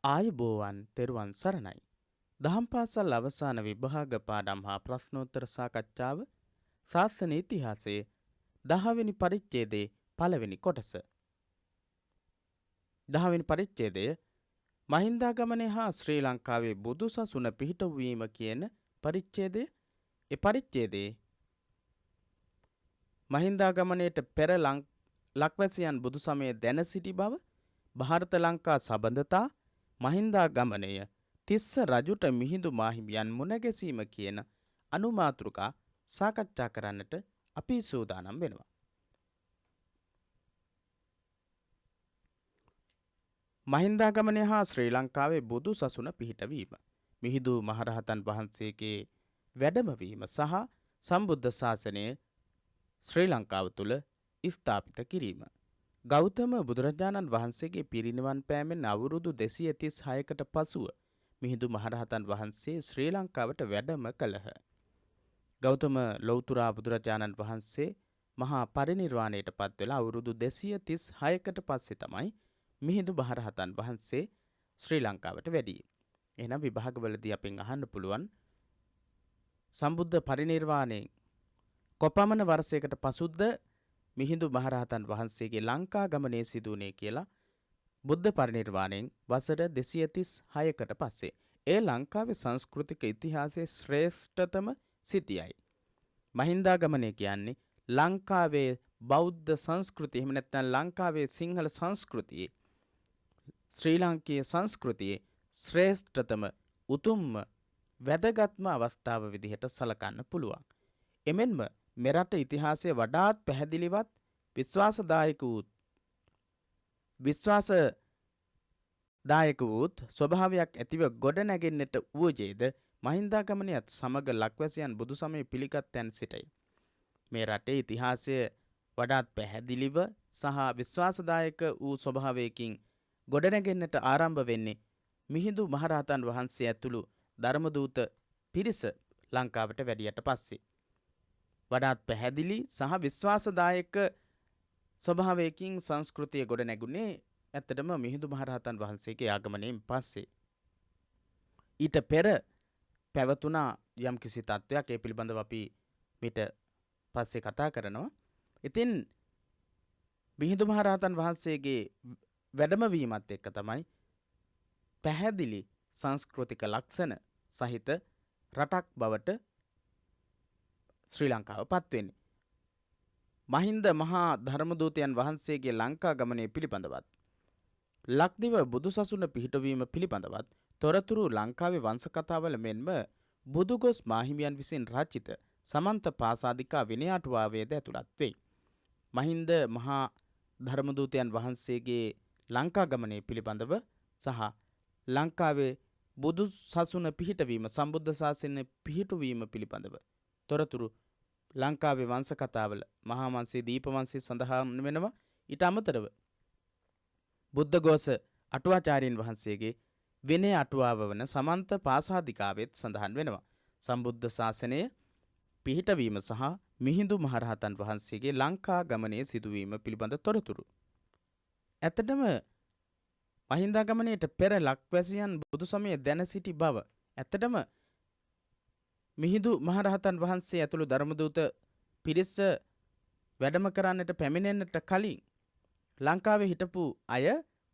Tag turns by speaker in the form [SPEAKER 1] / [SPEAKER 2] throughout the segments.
[SPEAKER 1] ආයුබෝවන් තෙරුවන් සරණයි. දහම් පාසල් අවසාන විභාග පාඩම් හා ප්‍රශ්නෝත්තර සාකච්ඡාව ශාස්ත්‍රන ඉතිහාසයේ 10 වෙනි පරිච්ඡේදයේ පළවෙනි කොටස. 10 වෙනි පරිච්ඡේදය මහින්දාගමනය හා ශ්‍රී ලංකාවේ බුදු සසුන පිහිටවීම කියන පරිච්ඡේදය. ඒ පරිච්ඡේදයේ මහින්දාගමනයට පෙර ලක්වැසියන් බුදු සමය දැන සිටි බව, ಭಾರತ ලංකා සබඳතා, මහින්දාගමනය, තිස්ස රජුට මිහිඳු මාහිමියන් මුණගැසීම කියන අනුමාතෘකා සාකච්ඡා කරන්නට අපි සූදානම් වෙනවා. මහින්දාගමනය හා ශ්‍රී ලංකාවේ බුදු සසුන පිහිටවීම, මිහිඳු මහරහතන් වහන්සේගේ වැඩමවීම සහ සම්බුද්ධ ශාසනය ශ්‍රී ලංකාව තුළ ස්ථාපිත කිරීම. ගෞතම බුදුරජාණන් වහන්සේගේ පිරිනිවන් පෑමෙන් අවුරුදු 236කට පසුව මිහිඳු මහරහතන් වහන්සේ ශ්‍රී ලංකාවට වැඩම කළහ. ගෞතම ලෞතුරා බුදුරජාණන් වහන්සේ මහා පරිනිර්වාණයට පත් වෙලා අවුරුදු 236කට පස්සේ තමයි මිහිඳු මහරහතන් වහන්සේ ශ්‍රී ලංකාවට වැඩියේ. එහෙනම් විභාගවලදී අපෙන් අහන්න පුළුවන් සම්බුද්ධ පරිනිර්වාණයෙන් කොපමණ වර්ෂයකට පසුද මිහිඳු මහරහතන් වහන්සේගේ ලංකා ගමනේ සිදුවුණේ කියලා. බුද්ධ පරිනිර්වාණයෙන් වසර 236කට පස්සේ. ඒ ලංකාවේ සංස්කෘතික ඉතිහාසයේ ශ්‍රේෂ්ඨතම සිටියයි. මහින්දාගමනය කියන්නේ ලංකාවේ බෞද්ධ සංස්කෘතිය, එහෙම නැත්නම් ලංකාවේ සිංහල සංස්කෘතියේ, ශ්‍රී ලාංකීය සංස්කෘතියේ ශ්‍රේෂ්ඨතම උතුම්ම වැදගත්ම අවස්ථාව විදිහට සලකන්න පුළුවන්. එමෙන්ම මෙරට ඉතිහාසයේ වඩාත් පැහැදිලිවත් විශ්වාසදායක වූත් ස්වභාවයක් ඇතිව ගොඩනැගෙන්නට වූයේද මහින්දාගමනයත් සමග ලක්වැසියන් බුදු සමය පිළිගත්තයන් සිටයි. මේ රටේ ඉතිහාසය වඩාත් පැහැදිලිව සහ විශ්වාසදායක වූ ස්වභාවයකින් ගොඩනැගෙන්නට ආරම්භ වෙන්නේ මිහිඳු මහරහතන් වහන්සේ ඇතුළු ධර්මදූත පිරිස ලංකාවට වැඩියට පස්සේ. වඩාත් පැහැදිලි සහ විශ්වාසදායක ස්වභාවයකින් සංස්කෘතිය ගොඩ නැගුණේ ඇත්තටම මිහිඳු මහරහතන් වහන්සේගේ ආගමනයෙන් පස්සේ. ඊට පෙර පැවතුනා යම් කිසි තත්ත්වයක්, ඒ පිළිබඳව අපි මිට පස්සේ කතා කරනවා. ඉතින් මිහිඳු මහරහතන් වහන්සේගේ වැඩමවීමත් එක්ක තමයි පැහැදිලි සංස්කෘතික ලක්ෂණ සහිත රටක් බවට ශ්‍රී ලංකාව පත් වෙන්නේ. මහින්ද මහා ධර්මදූතයන් වහන්සේගේ ලංකා ගමනේ පිළිබඳවත්, ලක්දිව බුදු සසුන පිහිටවීම පිළිබඳවත් තොරතුරු ලංකාවේ වංශ කතාවල මෙන්ම බුදුගොස් මාහිමියන් විසින් රචිත සමන්ත පාසාදිකා විනයාටුවාවේද ඇතුළත් වෙයි. මහින්ද මහා ධර්මදූතයන් වහන්සේගේ ලංකා ගමනේ පිළිබඳව සහ ලංකාවේ බුදු සසුන පිහිටවීම, සම්බුද්ධ ශාසනය පිහිටවීම පිළිබඳව තොරතුරු ලංකාවේ වංශ කතාවල මහා වංශයේ දීපවංශයේ සඳහන් වෙනවා. ඊට අමතරව බුද්ධඝෝෂ අටුවාචාර්යන් වහන්සේගේ විනය අටුවාව වන සමන්ත පාසාදිකාවෙත් සඳහන් වෙනවා. සම්බුද්ධ ශාසනය පිහිටවීම සහ මිහිඳු මහරහතන් වහන්සේගේ ලංකා ගමනේ සිදුවීම පිළිබඳ තොරතුරු. ඇත්තටම මහින්දාගමනයට පෙර ලක්වැසියන් බුදු සමය දැන සිටි බව, ඇත්තටම මිහිඳු මහරහතන් වහන්සේ ඇතුළු ධර්මදූත පිරිස වැඩම කරන්නට පැමිණෙන්නට කලින් ලංකාවේ හිටපු අය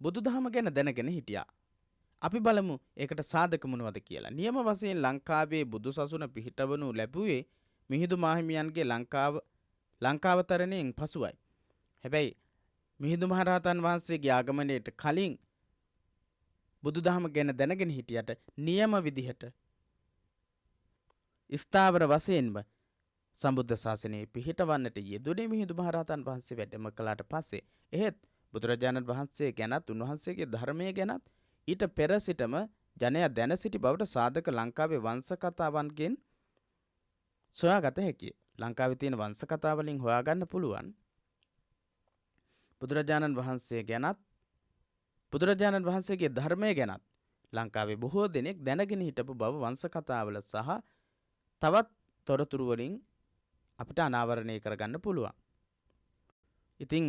[SPEAKER 1] බුදුදහම ගැන දැනගෙන හිටියා. අපි බලමු ඒකට සාධක මොනවද කියලා. නියම වශයෙන් ලංකාවේ බුදු සසුන පිහිටවනු ලැබුවේ මිහිඳු මාහිමියන්ගේ ලංකාවතරණයෙන් පසුවයි. හැබැයි මිහිඳු මහරහතන් වහන්සේගේ ආගමනයට කලින් බුදුදහම ගැන දැනගෙන හිටියට නියම විදිහට ස්ථාවර වශයෙන්ම සම්බුද්ධ ශාසනයේ පිහිටවන්නට යෙදුනේ මිහිඳු මහරහතන් වහන්සේ වැඩම කළාට පස්සේ. එහෙත් බුදුරජාණන් වහන්සේ ගැනත් උන්වහන්සේගේ ධර්මය ගැනත් ඊට පෙර සිටම ජනයා දැන සිටි බවට සාධක ලංකාවේ වංශ කතාවන්ගෙන් සොයාගත හැකිය. ලංකාවේ තියෙන වංශ කතා වලින් හොයාගන්න පුළුවන් බුදුරජාණන් වහන්සේ ගැනත් බුදුරජාණන් වහන්සේගේ ධර්මය ගැනත් ලංකාවේ බොහෝ දෙනෙක් දැනගෙන හිටපු බව වංශ කතාවල සහ තවත් තොරතුරු වලින් අපිට අනාවරණය කරගන්න පුළුවන්. ඉතින්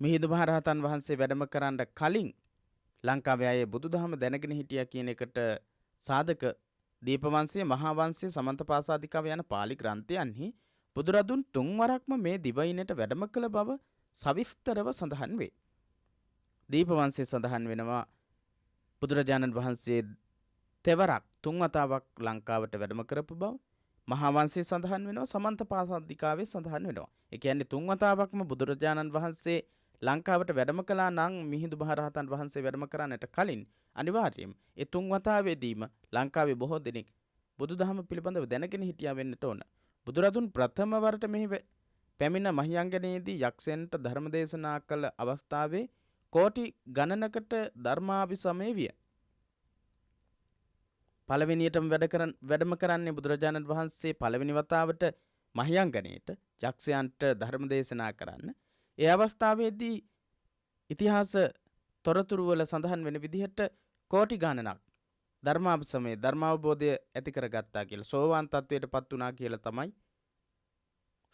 [SPEAKER 1] මිහිඳු මහරහතන් වහන්සේ වැඩම කරන්න කලින් ලංකාවේ අය බුදුදහම දැනගෙන හිටියා කියන එකට සාධක දීපවංශය, මහා වංශය, සමන්තපාසාදිකාව යන පාලි ග්‍රන්ථයන්හි බුදුරදුන් තුන්වරක්ම මේ දිවයිනට වැඩම කළ බව සවිස්තරව සඳහන් වේ. දීපවංශයේ සඳහන් වෙනවා බුදුරජාණන් වහන්සේ තෙවරක් තුන් වතාවක් ලංකාවට වැඩම කරපු බව. මහා වංශයේ සඳහන් වෙනවා, සමන්තපාසාදිකාවේ සඳහන් වෙනවා. ඒ කියන්නේ තුන් වතාවක්ම බුදුරජාණන් වහන්සේ ලංකාවට වැඩම කළා නම් මිහිඳු මහරහතන් වහන්සේ වැඩම කරන්නට කලින් අනිවාර්යයෙන් ඒ තුන් වතාවේදීම ලංකාවේ බොහෝ දෙනෙක් බුදුදහම පිළිබඳව දැනගෙන හිටියා වෙන්නට ඕන. බුදුරදුන් ප්‍රථම වරට මෙහි පැමිණ මහියංගනයේදී යක්ෂයන්ට ධර්ම දේශනා කළ අවස්ථාවේ කෝටි ගණනකට ධර්මාභිසමය විය. පළවෙනියටම වැඩම කරන්නේ බුදුරජාණන් වහන්සේ පළවෙනි වතාවට මහියංගනයට යක්ෂයන්ට ධර්ම දේශනා කරන්න. ඒ අවස්ථාවේදී ඉතිහාස තොරතුරු වල සඳහන් වෙන විදිහට කෝටි ගණනක් ධර්මාභිසමය ධර්මාවබෝධය ඇති කරගත්තා කියලා, සෝවාන් තත්වයට පත් වුණා කියලා තමයි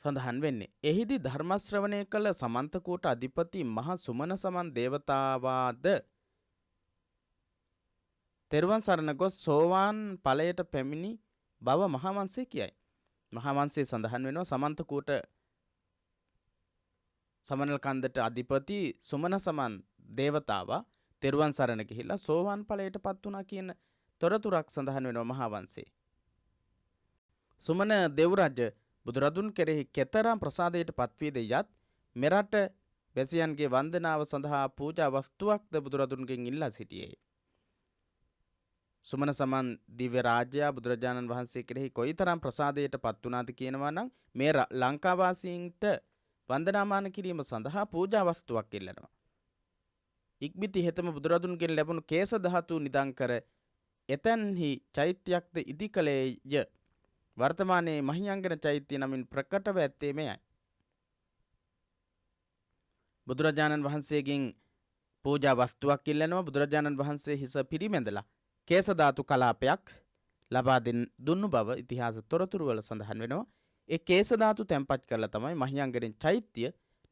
[SPEAKER 1] සඳහන් වෙන්නේ. එහිදී ධර්ම ශ්‍රවණය කළ සමන්තකූට අධිපති මහ සුමන සමන් දේවතාවාද තෙරුවන් සරණ ගොස් සෝවාන් ඵලයට පැමිණි බව මහා වංශය කියයි. මහා වංශයේ සඳහන් වෙනවා සමන්තකූට සමනල් කන්දට අධිපති සුමන සමන් දේවතාවා තෙරුවන් සරණ ගිහිලා සෝවාන් ඵලයට පත් වුණා කියන තොරතුරක් සඳහන් වෙනවා මහා වංශයේ. සුමන දෙව්රජ බුදුරදුන් කෙරෙහි කෙතරම් ප්‍රසාදයට පත්වීද යත් මෙරට වැසියන්ගේ වන්දනාව සඳහා පූජා වස්තුවක්ද බුදුරදුන්ගෙන් ඉල්ලා සිටියේ. සුමන සමන් දිව්‍ය රාජ්‍යයා බුදුරජාණන් වහන්සේ කෙරෙහි කොයිතරම් ප්‍රසාදයට පත් වුණාද කියනවා නම් මේ ලංකාවාසීන්ට වන්දනාමාන කිරීම සඳහා පූජා වස්තුවක් ඉල්ලනවා. ඉක්බිති හෙතම බුදුරදුන්ගෙන් ලැබුණු කේස ධාතු නිදන් කර එතන්හි චෛත්‍යයක්ද ඉදි කළේය. වර්තමානයේ මහියංගන චෛත්‍ය නමින් ප්‍රකටව ඇත්තේ මෙයයි. බුදුරජාණන් වහන්සේගෙන් පූජා වස්තුවක් ඉල්ලනවා. බුදුරජාණන් වහන්සේ හිස පිරිමැදලා කේස ධාතු කලාපයක් ලබා දුන්නු බව ඉතිහාස තොරතුරු වල සඳහන් වෙනවා. ඒ කේස ධාතු තැන්පත් කරලා තමයි මහියංගනෙන් චෛත්‍ය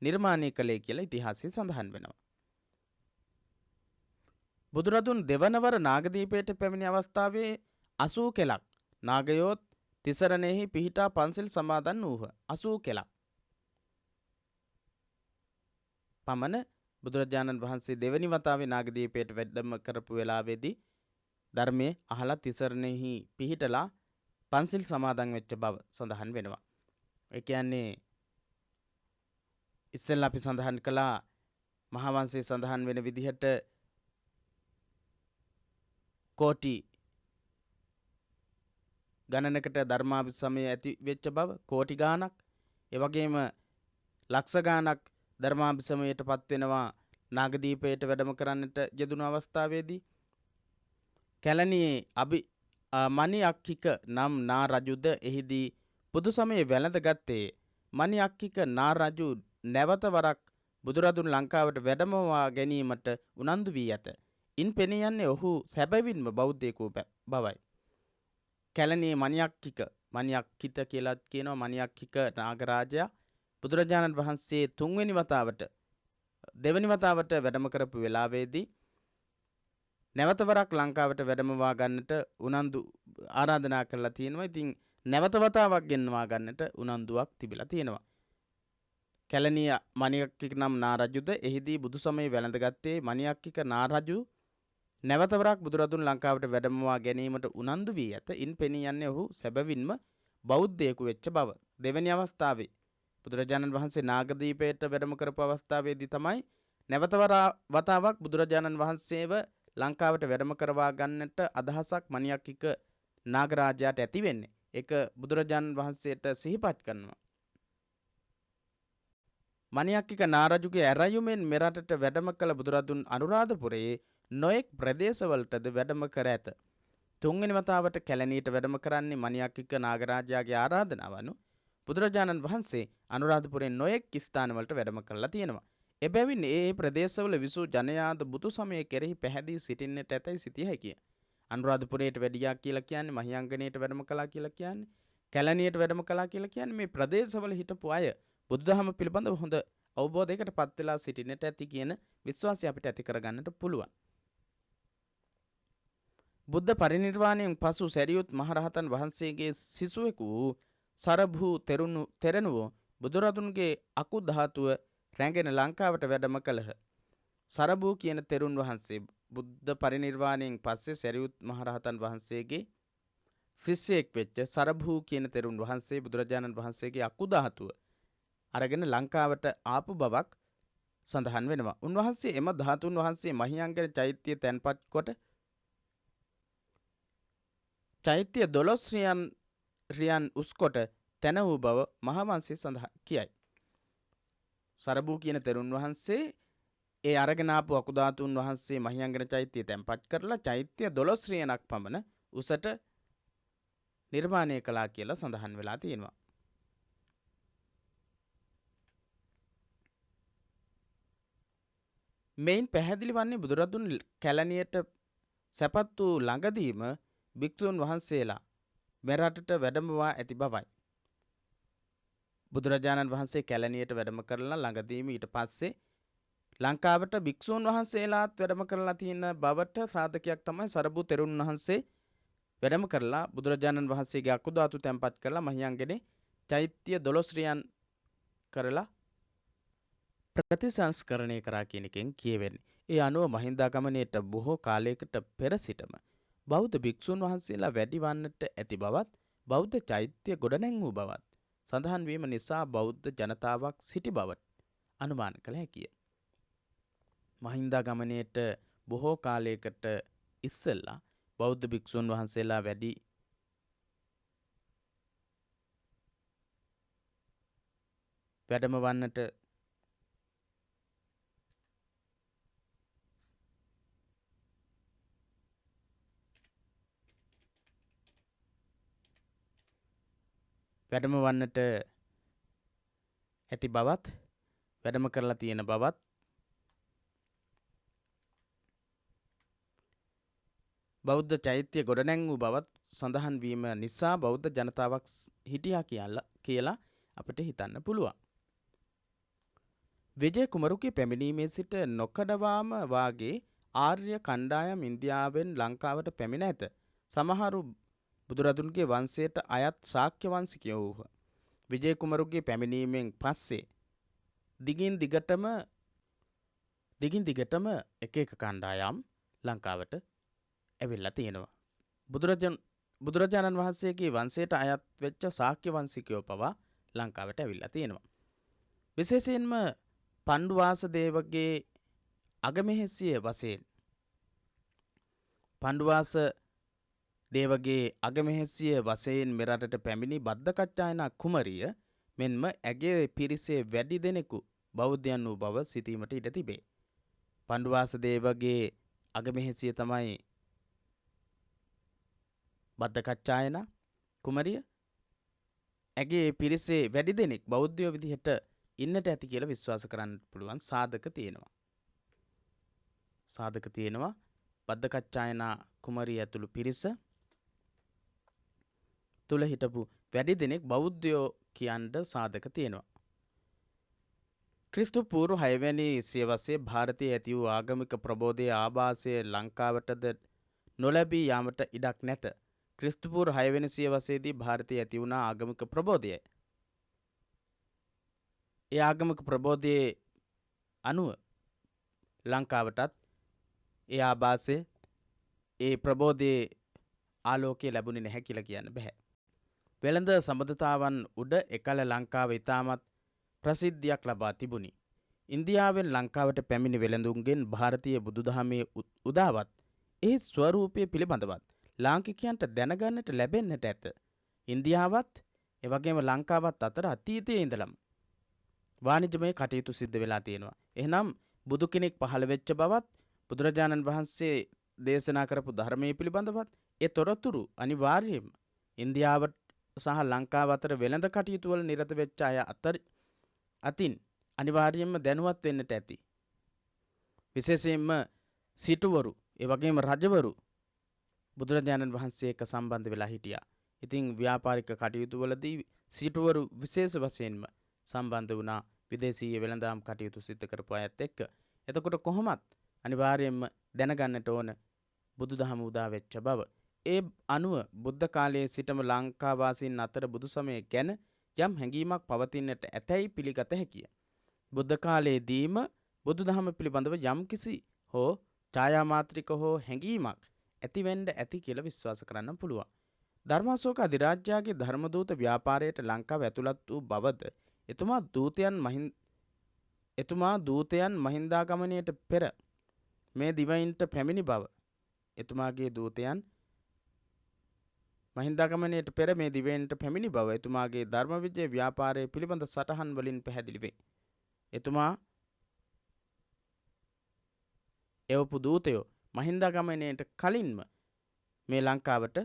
[SPEAKER 1] නිර්මාණය කළේ කියලා ඉතිහාසයේ සඳහන් වෙනවා. බුදුරදුන් දෙවනවර නාගදීපයට පැමිණි අවස්ථාවේ 80 කෙලක් නාගයෝත් තිසරණෙහි පිහිටා පන්සිල් සමාදන් වූහ. 80 කෙලක් පමණ බුදුරජාණන් වහන්සේ දෙවනි වතාවේ නාගදීපයට වැඩම කරපු වෙලාවේදී ධර්මයේ අහලා තිසරණෙහි පිහිටලා පන්සිල් සමාදන් වෙච්ච බව සඳහන් වෙනවා. ඒ කියන්නේ ඉස්සෙල්ලා අපි සඳහන් කළා මහා වංශයේ සඳහන් වෙන විදිහට කෝටි ගණනකට ධර්මාභිසමය ඇති වෙච්ච බව, කෝටි ගාණක්, ඒ වගේම ලක්ෂ ගාණක් ධර්මාභිසමයට පත් වෙනවා නාගදීපයට වැඩම කරන්නට යෙදුණු අවස්ථාවේදී. කැලණියේ මණි අක්ඛික නම් නා රජුද එහිදී බුදු සමයේ වැළඳගත්තේ. මණි අක්ඛික නා රජු නැවත වරක් බුදුරදුන් ලංකාවට වැඩමවා ගැනීමට උනන්දු වී ඇත. ඉන් පෙනී යන්නේ ඔහු සැබවින්ම බෞද්ධයෙකු බවයි. කැලණියේ මණි අක්ඛිත කියලා කියනවා. මණි අක්ඛික නාගරාජයා බුදුරජාණන් වහන්සේ දෙවනි වතාවට වැඩම කරපු වෙලාවේදී නැවත වරක් ලංකාවට වැඩමවා ගන්නට උනන්දු ආරාධනා කරලා තියෙනවා. ඉතින් නැවත වතාවක් ගෙන්වා ගන්නට උනන්දුවක් තිබිලා තියෙනවා. කැලණිය මණි අක්ඛික නම් නා රජුද එහිදී බුදු සමයේ වැළඳගත්තේ. මණි අක්ඛික නා රජු නැවත වරක් බුදුරදුන් ලංකාවට වැඩමවා ගැනීමට උනන්දු වී ඇත. ඉන් පෙනී යන්නේ ඔහු සැබවින්ම බෞද්ධයෙකු වෙච්ච බව. දෙවැනි අවස්ථාවේ බුදුරජාණන් වහන්සේ නාගදීපයට වැඩම කරපු අවස්ථාවේදී තමයි නැවත වතාවක් බුදුරජාණන් වහන්සේව ලංකාවට වැඩම කරවා ගන්නට අදහසක් මණි අක්ඛික නාගරාජයාට ඇති වෙන්නේ. ඒක බුදුරජාණන් වහන්සේට සිහිපත් කරනවා. මණි අක්ඛික නා රජුගේ ඇරයුමෙන් මෙරටට වැඩම කළ බුදුරදුන් අනුරාධපුරයේ නොයෙක් ප්‍රදේශවලටද වැඩම කර ඇත. තුන්වෙනි වතාවට කැලණියට වැඩම කරන්නේ මණි අක්ඛික නාගරාජයාගේ ආරාධනාව අනුව බුදුරජාණන් වහන්සේ අනුරාධපුරයෙන් නොයෙක් ස්ථානවලට වැඩම කරලා තියෙනවා. එබැවින් ඒ ප්‍රදේශවල විසූ ජනයාද බුදු සමය කෙරෙහි පැහැදී සිටින්නට ඇතැයි සිතිය හැකිය. අනුරාධපුරයට වැඩියා කියලා කියන්නේ, මහියංගනයට වැඩම කළා කියලා කියන්නේ, කැලණියට වැඩම කළා කියලා කියන්නේ මේ ප්‍රදේශවල හිටපු අය බුදුදහම පිළිබඳව හොඳ අවබෝධයකට පත් වෙලා සිටින්නට ඇති කියන විශ්වාසය අපිට ඇති කරගන්නට පුළුවන්. බුද්ධ පරිනිර්වාණයෙන් පසු සැරියුත් මහරහතන් වහන්සේගේ සිසුවෙකු වූ සරභූ තෙරණුවෝ බුදුරදුන්ගේ අකු ධාතුව රැඟෙන ලංකාවට වැඩම කළහ. සරභූ කියන තෙරුන් වහන්සේ බුද්ධ පරිනිර්වාණයෙන් පස්සේ සැරියුත් මහරහතන් වහන්සේගේ ශිෂ්‍යයෙක් වෙච්ච සරභූ කියන තෙරුන් වහන්සේ බුදුරජාණන් වහන්සේගේ අකු ධාතුව අරගෙන ලංකාවට ආපු බවක් සඳහන් වෙනවා. උන්වහන්සේ එම ධාතුන් වහන්සේ මහියංගන චෛත්‍යය තැන්පත් කොට චෛත්‍ය 12 රියන් උස්කොට තැන වූ බව මහාවංශයේ සඳහන් කියයි. සරභූ කියන තෙරුන් වහන්සේ ඒ අරගෙන ආපු අකු ධාතුන් වහන්සේ මහියංගන චෛත්‍යය තැන්පත් කරලා චෛත්‍ය 12 රියනක් පමණ උසට නිර්මාණය කළා කියලා සඳහන් වෙලා තියෙනවා. මෙයින් පැහැදිලි වන්නේ බුදුරදුන් කැලණියට සැපත් වූ ළඟදීම භික්ෂුන් වහන්සේලා මෙරටට වැඩමවා ඇති බවයි. බුදුරජාණන් වහන්සේ කැලණියට වැඩම කරලා ළඟදීම ඊට පස්සේ ලංකාවට භික්ෂුන් වහන්සේලාත් වැඩම කරලා තියෙන බවට සාධකයක් තමයි සරභූ තෙරුන් වහන්සේ වැඩම කරලා බුදුරජාණන් වහන්සේගේ අකු ධාතු තැන්පත් කරලා මහියංගනේ චෛත්‍ය 12 රියන් කරලා ප්‍රතිසංස්කරණය කරා කියන එකෙන් කියවෙන්නේ. ඒ අනුව මහින්දාගමනයට බොහෝ කාලයකට පෙර සිටම බෞද්ධ භික්ෂුන් වහන්සේලා වැඩි වන්නට ඇති බවත් බෞද්ධ චෛත්‍ය ගොඩනැංවූ බවත් සඳහන් වීම නිසා බෞද්ධ ජනතාවක් සිටි බවට අනුමාන කළ හැකිය. මහින්දාගමනයට බොහෝ කාලයකට ඉස්සෙල්ලා බෞද්ධ භික්ෂුන් වහන්සේලා වැඩි වැඩම වන්නට ඇති බවත් වැඩම කරලා තියෙන බවත් බෞද්ධ චෛත්‍ය ගොඩනැංවූ බවත් සඳහන් වීම නිසා බෞද්ධ ජනතාවක් හිටියා කියලා අපිට හිතන්න පුළුවන්. විජය කුමරුගේ පැමිණීමේ සිට නොකඩවාම වාගේ ආර්ය කණ්ඩායම් ඉන්දියාවෙන් ලංකාවට පැමිණ ඇත. සමහරු බුදුරදුන්ගේ වංශයට අයත් ශාක්‍ය වංශිකයෝ වූහ. විජය කුමරුගේ පැමිණීමෙන් පස්සේ දිගින් දිගටම එක කණ්ඩායම් ලංකාවට ඇවිල්ලා තියෙනවා. බුදුරජාණන් වහන්සේගේ වංශයට අයත් වෙච්ච ශාක්‍ය වංශිකයෝ පවා ලංකාවට ඇවිල්ලා තියෙනවා. විශේෂයෙන්ම පණ්ඩුවාස දේවගේ අගමෙහෙසිය වශයෙන් පණ්ඩුවාස දේවගේ අගමෙහෙසිය වශයෙන් මෙරටට පැමිණි බද්දකච්චායනා කුමරිය මෙන්ම ඇගේ පිරිසේ වැඩි දෙනෙකු බෞද්ධයන් වූ බව සිතීමට ඉඩ තිබේ. පණ්ඩුවාස දේවගේ අගමෙහෙසිය තමයි බද්දකච්චායනා කුමරිය. ඇගේ පිරිසේ වැඩි දෙනෙක් බෞද්ධයෝ විදිහට ඉන්නට ඇති කියලා විශ්වාස කරන්න පුළුවන් සාධක තියෙනවා. බද්දකච්චායනා කුමරිය ඇතුළු පිරිස තුල හිටපු වැඩි දෙනෙක් බෞද්ධයෝ කියන්න සාධක තියෙනවා. ක්‍රිස්තු පූර්ව 6 වැනි සියවසේ ಭಾರತයේ ඇති වූ ආගමික ප්‍රබෝධයේ ආභාසය ලංකාවටද නොලැබී යාමට ඉඩක් නැත. ක්‍රිස්තු පූර්ව 6 වෙනි සියවසේදී ಭಾರತයේ ඇති වුණා ආගමික ප්‍රබෝධය. ඒ ආගමික ප්‍රබෝධයේ අනුව ලංකාවටත් ඒ ආභාසය ඒ ප්‍රබෝධයේ ආලෝකය ලැබුණේ නැහැ කියලා කියන්න බෑ. වෙළඳ සම්බන්ධතාවන් උඩ එකල ලංකාව ඉතාමත් ප්‍රසිද්ධියක් ලබා තිබුණි. ඉන්දියාවෙන් ලංකාවට පැමිණි වෙළඳුන්ගෙන් ಭಾರತೀಯ බුදුදහමේ උදාවත් ඒ ස්වරූපය පිළිබඳවත් ලාංකිකයන්ට දැනගන්නට ලැබෙන්නට ඇත. ඉන්දියාවත් එවැගේම ලංකාවත් අතර අතීතයේ ඉඳලම වාණිජමය කටයුතු සිද්ධ වෙලා තියෙනවා. එහෙනම් බුදු කෙනෙක් පහළ වෙච්ච බවත් බුදුරජාණන් වහන්සේ දේශනා කරපු ධර්මයේ පිළිබඳවත් ඒ තොරතුරු අනිවාර්යයෙන්ම ඉන්දියාවට සහ ලංකාව අතර වෙළඳ කටයුතු වල නිරත වෙච්ච අය අතින් අනිවාර්යයෙන්ම දැනුවත් වෙන්නට ඇති. විශේෂයෙන්ම සිටුවරු ඒ වගේම රජවරු බුදුරජාණන් වහන්සේ එක්ක සම්බන්ධ වෙලා හිටියා. ඉතින් ව්‍යාපාරික කටයුතු වලදී සිටුවරු විශේෂ වශයෙන්ම සම්බන්ධ වුණා විදේශීය වෙළඳාම් කටයුතු සිදු කරපු අයත් එක්ක. එතකොට කොහොමත් අනිවාර්යයෙන්ම දැනගන්නට ඕන බුදුදහම උදා වෙච්ච බව. ඒ අනුව බුද්ධ කාලයේ සිටම ලංකාවාසීන් අතර බුදු සමය ගැන යම් හැඟීමක් පවතින්නට ඇතැයි පිළිගත හැකිය. බුද්ධ කාලයේදීම බුදුදහම පිළිබඳව යම්කිසි හෝ ඡායාමාත්‍රික හෝ හැඟීමක් ඇතිවෙන්න ඇති කියලා විශ්වාස කරන්න පුළුවන්. ධර්මාශෝක අධිරාජ්‍යයාගේ ධර්මදූත ව්‍යාපාරයට ලංකාව ඇතුළත් වූ බවද එතුමා දූතයන් මහින්දාගමනයට පෙර මේ දිවයින්ට පැමිණි බව එතුමාගේ දූතයන් මහින්දාගමනයට පෙර මේ දිවයින්ට පැමිණි බව එතුමාගේ ධර්ම විජය ව්‍යාපාරය පිළිබඳ සටහන් වලින් පැහැදිලි වේ. එතුමා එවපු දූතයෝ මහින්දාගමනයට කලින්ම මේ ලංකාවට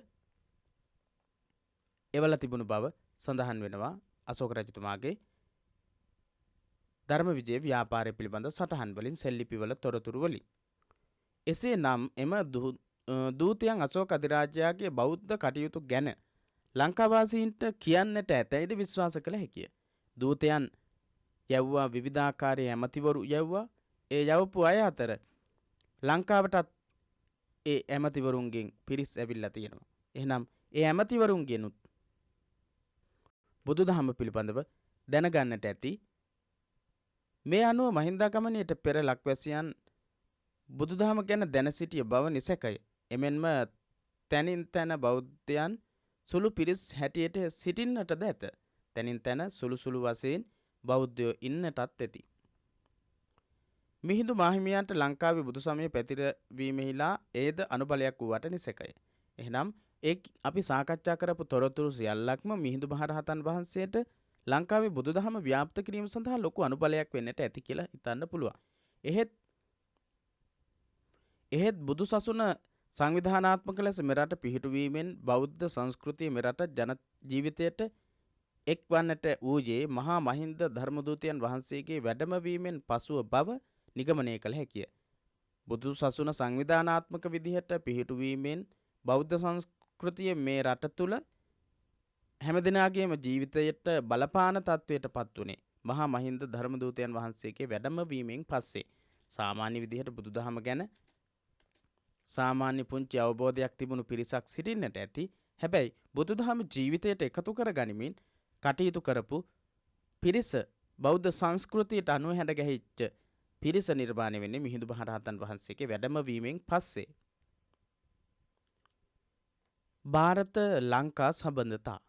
[SPEAKER 1] එවලා තිබුණු බව සඳහන් වෙනවා අශෝක රජතුමාගේ ධර්ම විජය ව්‍යාපාරය පිළිබඳ සටහන් වලින් සෙල්ලිපිවල තොරතුරු වලින්. එසේ නම් එම දූතයන් අශෝක අධිරාජ්‍යයාගේ බෞද්ධ කටයුතු ගැන ලංකාවාසීන්ට කියන්නට ඇතැයිද විශ්වාස කළ හැකිය. දූතයන් යවුවා විවිධාකාරයේ ඇමතිවරු යවුවා. ඒ යවපු අය අතර ලංකාවටත් ඒ ඇමතිවරුන්ගෙන් පිරිස් ඇවිල්ලා තියෙනවා. එහෙනම් ඒ ඇමතිවරුන්ගෙනුත් බුදුදහම පිළිබඳව දැනගන්නට ඇති. මේ අනුව මහින්දාගමනයට පෙර ලක්වැසියන් බුදුදහම ගැන දැන සිටිය බව නිසැකය. එමෙන්ම තැනින් තැන බෞද්ධයන් සුළු පිරිස් හැටියට සිටින්නටද ඇත. තැනින් තැන සුළු සුළු වශයෙන් බෞද්ධයෝ ඉන්නටත් ඇති. මිහිඳු මාහිමියන්ට ලංකාවේ බුදු සමය පැතිරවීමෙහිලා ඒද අනුබලයක් වූවට නිසැකය. එහෙනම් අපි සාකච්ඡා කරපු තොරතුරු සියල්ලක්ම මිහිඳු මහරහතන් වහන්සේට ලංකාවේ බුදුදහම ව්‍යාප්ත කිරීම සඳහා ලොකු අනුබලයක් වෙන්නට ඇති කියලා හිතන්න පුළුවන්. එහෙත් බුදු සසුන සංවිධානාත්මක ලෙස මෙරට පිහිටුවීමෙන් බෞද්ධ සංස්කෘතිය මෙරට ජන ජීවිතයට එක්වන්නට වූයේ මහා මහින්ද ධර්මදූතයන් වහන්සේගේ වැඩමවීමෙන් පසුව බව නිගමනය කළ හැකිය. බුදු සසුන සංවිධානාත්මක විදිහට පිහිටුවීමෙන් බෞද්ධ සංස්කෘතිය මේ රට තුළ හැමදිනාගේම ජීවිතයට බලපාන තත්වයට පත් වුණේ මහා මහින්ද ධර්මදූතයන් වහන්සේගේ වැඩමවීමෙන් පස්සේ. සාමාන්‍ය විදිහට බුදුදහම ගැන සාමාන්‍ය පුංචි අවබෝධයක් තිබුණු පිරිසක් සිටින්නට ඇති. හැබැයි බුදුදහම ජීවිතයට එකතු කර ගනිමින් කටයුතු කරපු පිරිස බෞද්ධ සංස්කෘතියට අනුව හැඩ ගැහිච්ච පිරිස නිර්මාණය වෙන්නේ මිහිඳු මහරහතන් වහන්සේගේ වැඩමවීමෙන් පස්සේ. ಭಾರತ ලංකා සම්බන්ධතා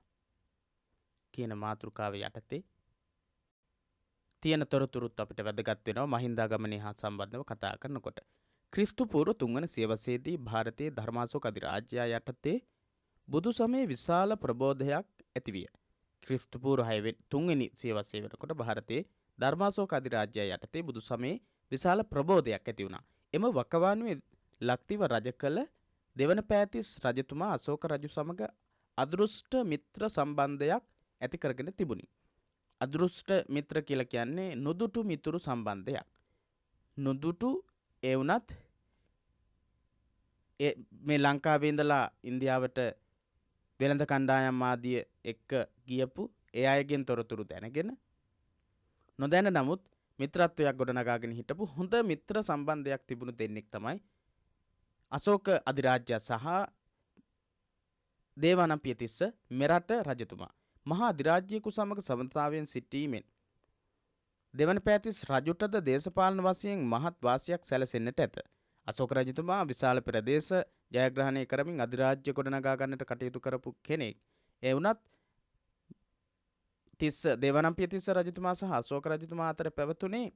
[SPEAKER 1] කියන මාතෘකාව යටතේ තියෙන තොරතුරුත් අපිට වැදගත් වෙනවා මහින්දාගමනය හා සම්බන්ධව කතා කරනකොට. ක්‍රිස්තු පූර්ව 3 වන සියවසේදී ಭಾರತයේ ධර්මාශෝක අධිරාජ්‍යයා යටතේ බුදු සමයේ විශාල ප්‍රබෝධයක් ඇතිවිය. ක්‍රිස්තු පූර්ව 3 වෙනි සියවසේ වෙනකොට ಭಾರತයේ ධර්මාශෝක අධිරාජ්‍යයා යටතේ බුදු සමයේ විශාල ප්‍රබෝධයක් ඇති වුණා. එම වකවානුවේ ලක්දිව රජ කළ දෙවන පෑතිස් රජතුමා අශෝක රජු සමග අදෘෂ්ට මිත්‍ර සම්බන්ධයක් ඇති කරගෙන තිබුණි. අදෘෂ්ට මිත්‍ර කියලා කියන්නේ නොදුටු මිතුරු සම්බන්ධයක්. නොදුටු ඒ වුණත් මේ ලංකාවේ ඉඳලා ඉන්දියාවට වෙළඳ කණ්ඩායම් ආදිය එක්ක ගියපු ඒ අයගෙන් තොරතුරු දැනගෙන නොදැන නමුත් මිත්‍රත්වයක් ගොඩනගාගෙන හිටපු හොඳ මිත්‍ර සම්බන්ධයක් තිබුණු දෙන්නෙක් තමයි අශෝක අධිරාජ්‍ය සහ දේවානම්පියතිස්ස මෙරට රජතුමා. මහා අධිරාජ්‍යයෙකු සමග සමතාවයෙන් සිටීමෙන් දෙවන පෑතිස් රජුටද දේශපාලන වශයෙන් මහත් වාසියක් සැලසෙන්නට ඇත. අශෝක රජතුමා විශාල ප්‍රදේශ ජයග්‍රහණය කරමින් අධිරාජ්‍ය ගොඩනගා ගන්නට කටයුතු කරපු කෙනෙක්. ඒ වුණත් දේවානම්පියතිස්ස රජතුමා සහ අශෝක රජතුමා අතර පැවතුනේ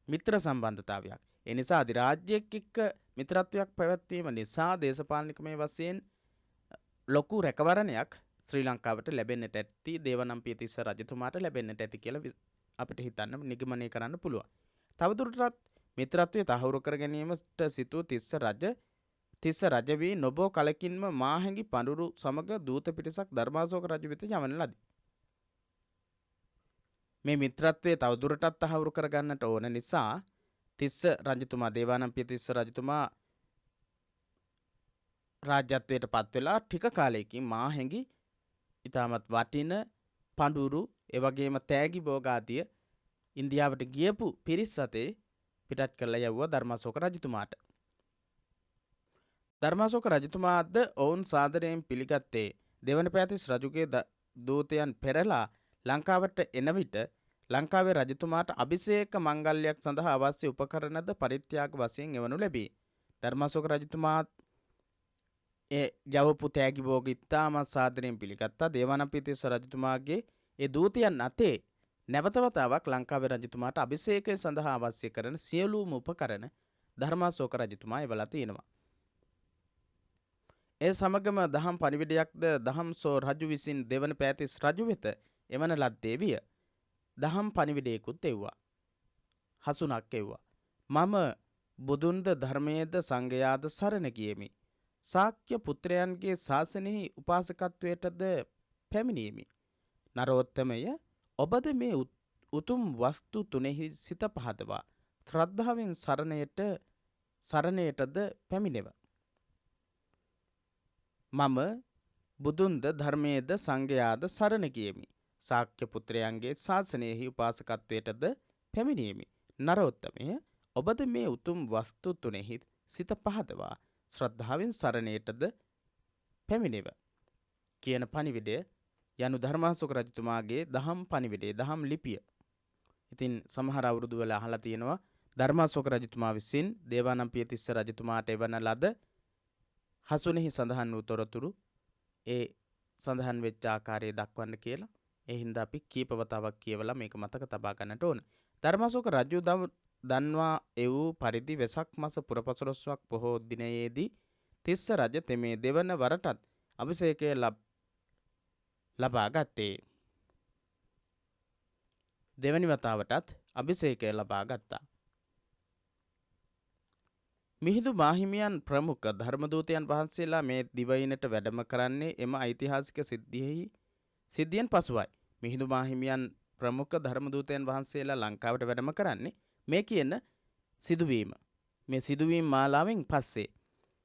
[SPEAKER 1] මිත්‍ර සම්බන්ධතාවයක්. ඒ නිසා අධිරාජ්‍යයක් එක්ක මිත්‍රත්වයක් පැවැත්වීම නිසා දේශපාලනිකමය වශයෙන් ලොකු රැකවරණයක් ශ්‍රී ලංකාවට ලැබෙන්නට ඇති දේවානම්පියතිස්ස රජතුමාට ලැබෙන්නට ඇති කියලා අපිට හිතන්න නිගමනය කරන්න පුළුවන්. තවදුරටත් මිත්‍රත්වය තහවුරු කර ගැනීමට සිතූ තිස්ස රජ වී නොබෝ කලකින්ම මාහැඟි පඳුරු සමග දූත පිරිසක් ධර්මාශෝක රජු වෙත යවන ලදී. මේ මිත්‍රත්වය තවදුරටත් තහවුරු කරගන්නට ඕන නිසා තිස්ස රජතුමා දේවානම්පියතිස්ස රජතුමා රාජ්‍යත්වයට පත් වෙලා ටික කාලයකින් මාහැඟි ඉතාමත් වටින පඳුරු එවැගේම තෑගි භෝගාදිය ඉන්දියාවට ගියපු පිරිස් අතේ පිටත් කරලා යවුවා ධර්මාශෝක රජතුමාට. ධර්මාශෝක රජතුමාද ඔවුන් සාදරයෙන් පිළිගත්තේ දෙවන පෑතිස් රජුගේ දූතයන් පෙරලා ලංකාවට එන විට ලංකාවේ රජතුමාට අභිෂේක මංගල්‍යයක් සඳහා අවශ්‍ය උපකරණද පරිත්‍යාග වශයෙන් එවනු ලැබේ. ධර්මාශෝක රජතුමාත් ඒ ජවපු තෑගි භෝග ඉතාමත් සාදරයෙන් පිළිගත්තා. දේවානම්පියතිස්ස රජතුමාගේ ඒ දූතයන් අතේ නැවතවතාවක් ලංකාවේ රජතුමාට අභිෂේකය සඳහා අවශ්‍ය කරන සියලුම උපකරණ ධර්මාශෝක රජතුමා එවලා තියෙනවා. ඒ සමගම දහම් පණිවිඩයක්ද දහම්සෝ රජු විසින් දෙවන පෑතිස් රජු වෙත එවන ලද්දේ විය. දහම් පණිවිඩයකුත් එව්වා. හසුනක් එව්වා. මම බුදුන්ද ධර්මයේද සංඝයාද සරණ ගියෙමි. ශාක්‍ය පුත්‍රයන්ගේ ශාසනයෙහි උපාසකත්වයටද පැමිණීමි. නරෝත්තමය, ඔබද මේ උතුම් වස්තු තුනෙහි සිත පහදවා ශ්‍රද්ධාවෙන් සරණයටද පැමිණෙව. මම බුදුන්ද ධර්මයේද සංඝයාද සරණ ගියෙමි. ශාක්‍ය පුත්‍රයන්ගේ ශාසනයෙහි උපාසකත්වයටද පැමිණීමි. නරෝත්තමය, ඔබද මේ උතුම් වස්තු තුනෙහි සිත පහදවා ශ්‍රද්ධාවෙන් සරණයටද පැමිණෙව කියන පණිවිඩය යනු ධර්මාශෝක රජතුමාගේ දහම් පණිවිඩේ දහම් ලිපිය. ඉතින් සමහර අවුරුදු වල අහලා තියෙනවා ධර්මාශෝක රජතුමා විසින් දේවානම්පියතිස්ස රජතුමාට එවන ලද හසුනෙහි සඳහන් වූ තොරතුරු ඒ සඳහන් වෙච්ච ආකාරය දක්වන්න කියලා. ඒ හින්දා අපි කීප වතාවක් කියවලා මේක මතක තබා ගන්නට ඕන. ධර්මාශෝක රජු දන්වා එවූ පරිදි වෙසක් මස පුරපසළොස්වක් පොහෝ දිනයේදී තිස්ස රජ තෙමේ දෙවන වරටත් අභිෂේකය ලබා ගත්තේ. දෙවැනි වතාවටත් අභිෂේකය ලබා ගත්තා. මිහිඳු මාහිමියන් ප්‍රමුඛ ධර්මදූතයන් වහන්සේලා මේ දිවයිනට වැඩම කරන්නේ එම ඓතිහාසික සිද්ධියෙන් පසුවයි. මිහිඳු මාහිමියන් ප්‍රමුඛ ධර්මදූතයන් වහන්සේලා ලංකාවට වැඩම කරන්නේ මේ කියන සිදුවීම. මේ සිදුවීම් මාලාවෙන් පස්සේ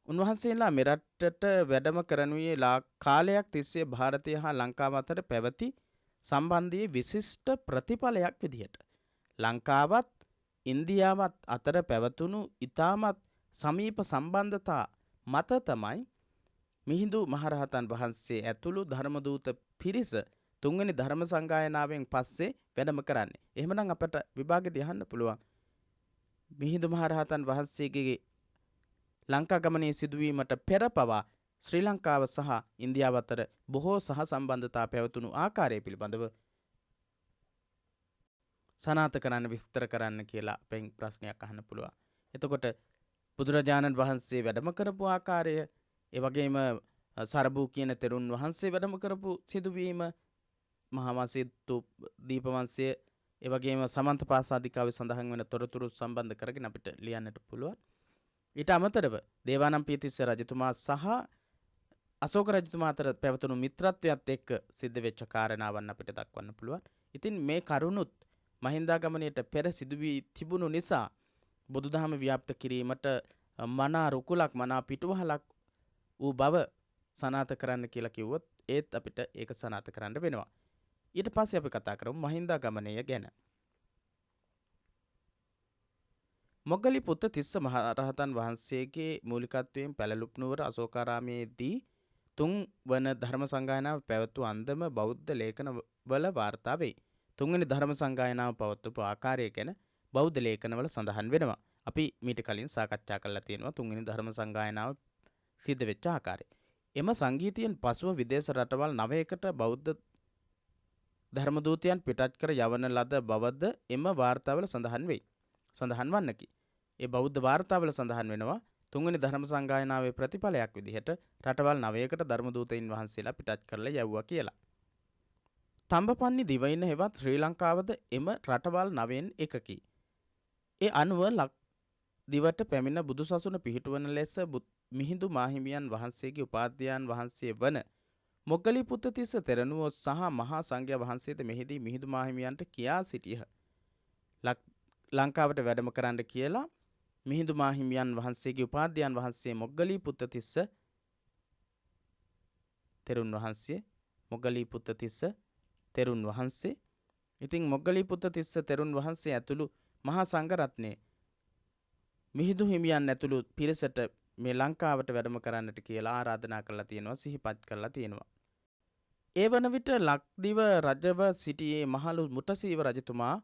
[SPEAKER 1] උන්වහන්සේලා මෙරටට වැඩම කරනුයේ කාලයක් තිස්සේ ಭಾರತය හා ලංකාව අතර පැවති සම්බන්ධයේ විශිෂ්ට ප්‍රතිඵලයක් විදිහට ලංකාවත් ඉන්දියාවත් අතර පැවතුණු ඉතාමත් සමීප සම්බන්ධතා මත තමයි මිහිඳු මහරහතන් වහන්සේ ඇතුළු ධර්මදූත පිරිස තුන්වෙනි ධර්ම සංගායනාවෙන් පස්සේ වැඩම කරන්නේ. එහෙමනම් අපට විභාගෙදී අහන්න පුළුවන් මිහිඳු මහරහතන් වහන්සේගේ ලංකා ගමනේ සිදුවීමට පෙර පවා ශ්‍රී ලංකාව සහ ඉන්දියාව අතර බොහෝ සහ සම්බන්ධතා පැවතුණු ආකාරය පිළිබඳව සනාථ කරන්න විස්තර කරන්න කියලා අපෙන් ප්‍රශ්නයක් අහන්න පුළුවන්. එතකොට බුදුරජාණන් වහන්සේ වැඩම කරපු ආකාරය, ඒ වගේම සරබූ කියන තෙරුන් වහන්සේ වැඩම කරපු සිදුවීම, මහා වංශයේ දීපවංශය, ඒ වගේම සමන්ත පාසාදිකාවේ සඳහන් වෙන තොරතුරු සම්බන්ධ කරගෙන අපිට ලියන්නට පුළුවන්. ඊට අමතරව දේවානම්පියතිස්ස රජතුමා සහ අශෝක රජතුමා අතර පැවතුණු මිත්‍රත්වයත් එක්ක සිද්ධ වෙච්ච කාරණාවන් අපිට දක්වන්න පුළුවන්. ඉතින් මේ කරුණුත් මහින්දාගමනයට පෙර සිදුවී තිබුණු නිසා බුදුදහම ව්‍යාප්ත කිරීමට මනා රුකුලක් මනා පිටුවහලක් වූ බව සනාථ කරන්න කියලා කිව්වොත් ඒත් අපිට ඒක සනාථ කරන්න වෙනවා. ඊට පස්සේ අපි කතා කරමු මහින්දාගමනය ගැන. මොග්ගලී පුත්ත තිස්ස මහරහතන් වහන්සේගේ මූලිකත්වයෙන් පැලලුප් නුවර අශෝකාරාමයේදී තුන් වන ධර්ම සංගායනාව පැවතු අන්දම බෞද්ධ ලේඛනවල වාර්තා වෙයි. තුන්වෙනි ධර්ම සංගායනාව පවත්වපු ආකාරය ගැන බෞද්ධ ලේඛනවල සඳහන් වෙනවා. අපි මීට කලින් සාකච්ඡා කරලා තියෙනවා තුන්වෙනි ධර්ම සංගායනාව සිද්ධ වෙච්ච ආකාරය. එම සංගීතයෙන් පසුව විදේශ රටවල් 9කට බෞද්ධ ධර්මදූතයන් පිටත් කර යවන ලද බවද එම වාර්තාවල සඳහන් වෙයි. සඳහන් වන්නකි. ඒ බෞද්ධ වාර්තාවල සඳහන් වෙනවා තුන්වෙනි ධර්ම සංගායනාවේ ප්‍රතිඵලයක් විදිහට රටවල් 9කට ධර්මදූතයින් වහන්සේලා පිටත් කරලා යවුවා කියලා. තඹපන්නි දිවයින හෙවත් ශ්‍රී ලංකාවද එම රටවල් 9න් එකකි. ඒ අනුව දිවට පැමිණ බුදුසසුන පිහිටුවන ලෙස මිහිඳු මාහිමියන් වහන්සේගේ උපාධ්‍යයන් වහන්සේ වන මොග්ගලී පුත්ත තිස්ස තෙරණුවෝ සහ මහා සංඝයා වහන්සේද මෙහිදී මිහිඳු මාහිමියන්ට කියා සිටියහ. ලංකාවට වැඩම කරන්න කියලා මිහිඳු මාහිමියන් වහන්සේගේ උපාධ්‍යයන් වහන්සේ මොග්ගලී පුත්ත තිස්ස තෙරුන් වහන්සේ මොග්ගලී පුත්ත තිස්ස තෙරුන් වහන්සේ ඉතින් මොග්ගලී පුත්ත තිස්ස තෙරුන් වහන්සේ ඇතුළු මහා සංඝරත්නය මිහිඳු හිමියන් ඇතුළු පිරිසට මේ ලංකාවට වැඩම කරන්නට කියලා ආරාධනා කරලා තියෙනවා, සිහිපත් කරලා තියෙනවා. ඒ වන විට ලක්දිව රජව සිටියේ මහලු මුටසීව රජතුමා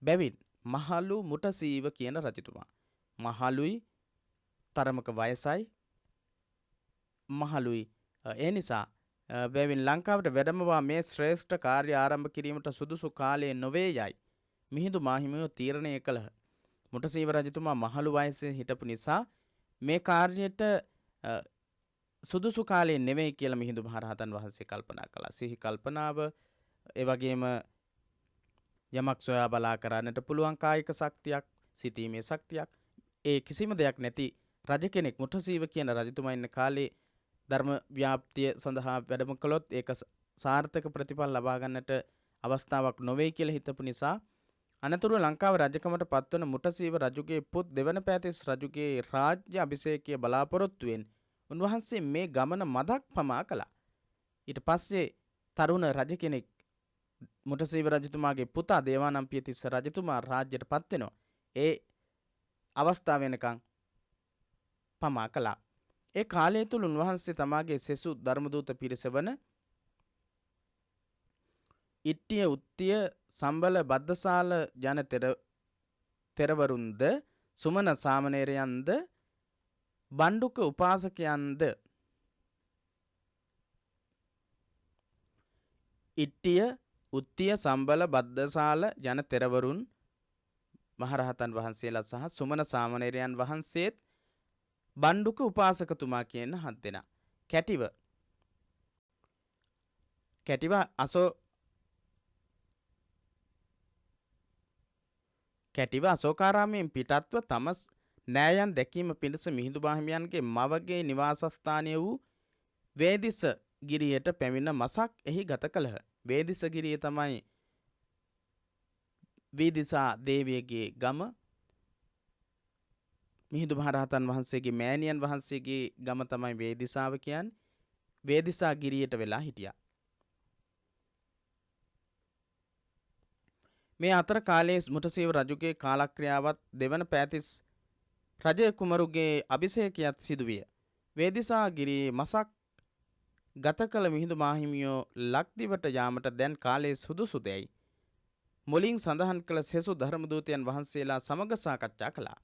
[SPEAKER 1] බැවින් මහලු මුටසීව කියන රජතුමා. මහලුයි තරමක වයසයි මහලුයි. ඒ නිසා බැවින් ලංකාවට වැඩමවා මේ ශ්‍රේෂ්ඨ කාර්ය ආරම්භ කිරීමට සුදුසු කාලය නොවේ යයි මිහිඳු මාහිමියෝ තීරණය කළහ. මුටසීව රජතුමා මහලු වයසේ හිටපු නිසා මේ කාර්යයට සුදුසු කාලේ නෙවෙයි කියලා මිහිඳු මහරහතන් වහන්සේ කල්පනා කළා. සිහි කල්පනාව ඒ වගේම යමක් සොයා බලා කරන්නට පුළුවන් කායික ශක්තියක්, සිතීමේ ශක්තියක්, ඒ කිසිම දෙයක් නැති රජ කෙනෙක් මුටසීව කියන රජතුමා ඉන්න කාලේ ධර්ම ව්‍යාප්තිය සඳහා වැඩම කළොත් ඒක සාර්ථක ප්‍රතිඵල ලබා ගන්නට අවස්ථාවක් නොවේ කියලා හිතපු නිසා අනතුරුව ලංකාව රජකමට පත්වන මුටසීව රජුගේ පුත් දෙවන පෑතිස් රජුගේ රාජ්‍ය අභිෂේකය බලාපොරොත්තුවෙන් උන්වහන්සේ මේ ගමන මදක් පමා කළා. ඊට පස්සේ තරුණ රජ කෙනෙක් මුටසීව රජතුමාගේ පුතා දේවානම්පියතිස්ස රජතුමා රාජ්‍යයට පත් වෙනවා. ඒ අවස්ථාව වෙනකන් පමා කළා. ඒ කාලය තුල උන්වහන්සේ තමාගේ සෙසු ධර්මදූත පිරිස වන ඉට්ටිය උත්තිය සම්බල බද්දසාල යන තෙරවරුන්ද සුමන සාමණේරයන්ද බණ්ඩුක උපාසකයන්ද ඉට්ටිය උත්තිය සම්බල බද්දසාල යන තෙරවරුන් මහරහතන් වහන්සේලා සහ සුමන සාමණේරයන් වහන්සේත් බණ්ඩුක උපාසකතුමා කියන හත් දෙනා කැටිව අශෝකාරාමයෙන් පිටත්ව තම නෑයන් දැකීම පිණිස මිහිඳු මාහිමියන්ගේ මවගේ නිවාසස්ථානය වූ වේදිස ගිරියට පැමිණ මසක් එහි ගත කළහ. වේදිස ගිරිය තමයි වේදිසා දේවියගේ ගම. මිහිඳු මහරහතන් වහන්සේගේ මෑණියන් වහන්සේගේ ගම තමයි වේදිසාව කියන්නේ. වේදිසා ගිරියට වෙලා හිටියා. මේ අතර කාලයේ මුටසීව රජුගේ කාලක්‍රියාවත් දෙවන පෑතිස් රජ කුමරුගේ අභිෂේකයත් සිදුවිය. වේදිසා ගිරියේ මසක් ගත කළ මිහිඳු මාහිමියෝ ලක්දිවට යාමට දැන් කාලයේ සුදුසුදැයි මුලින් සඳහන් කළ සෙසු ධර්මදූතයන් වහන්සේලා සමග සාකච්ඡා කළා.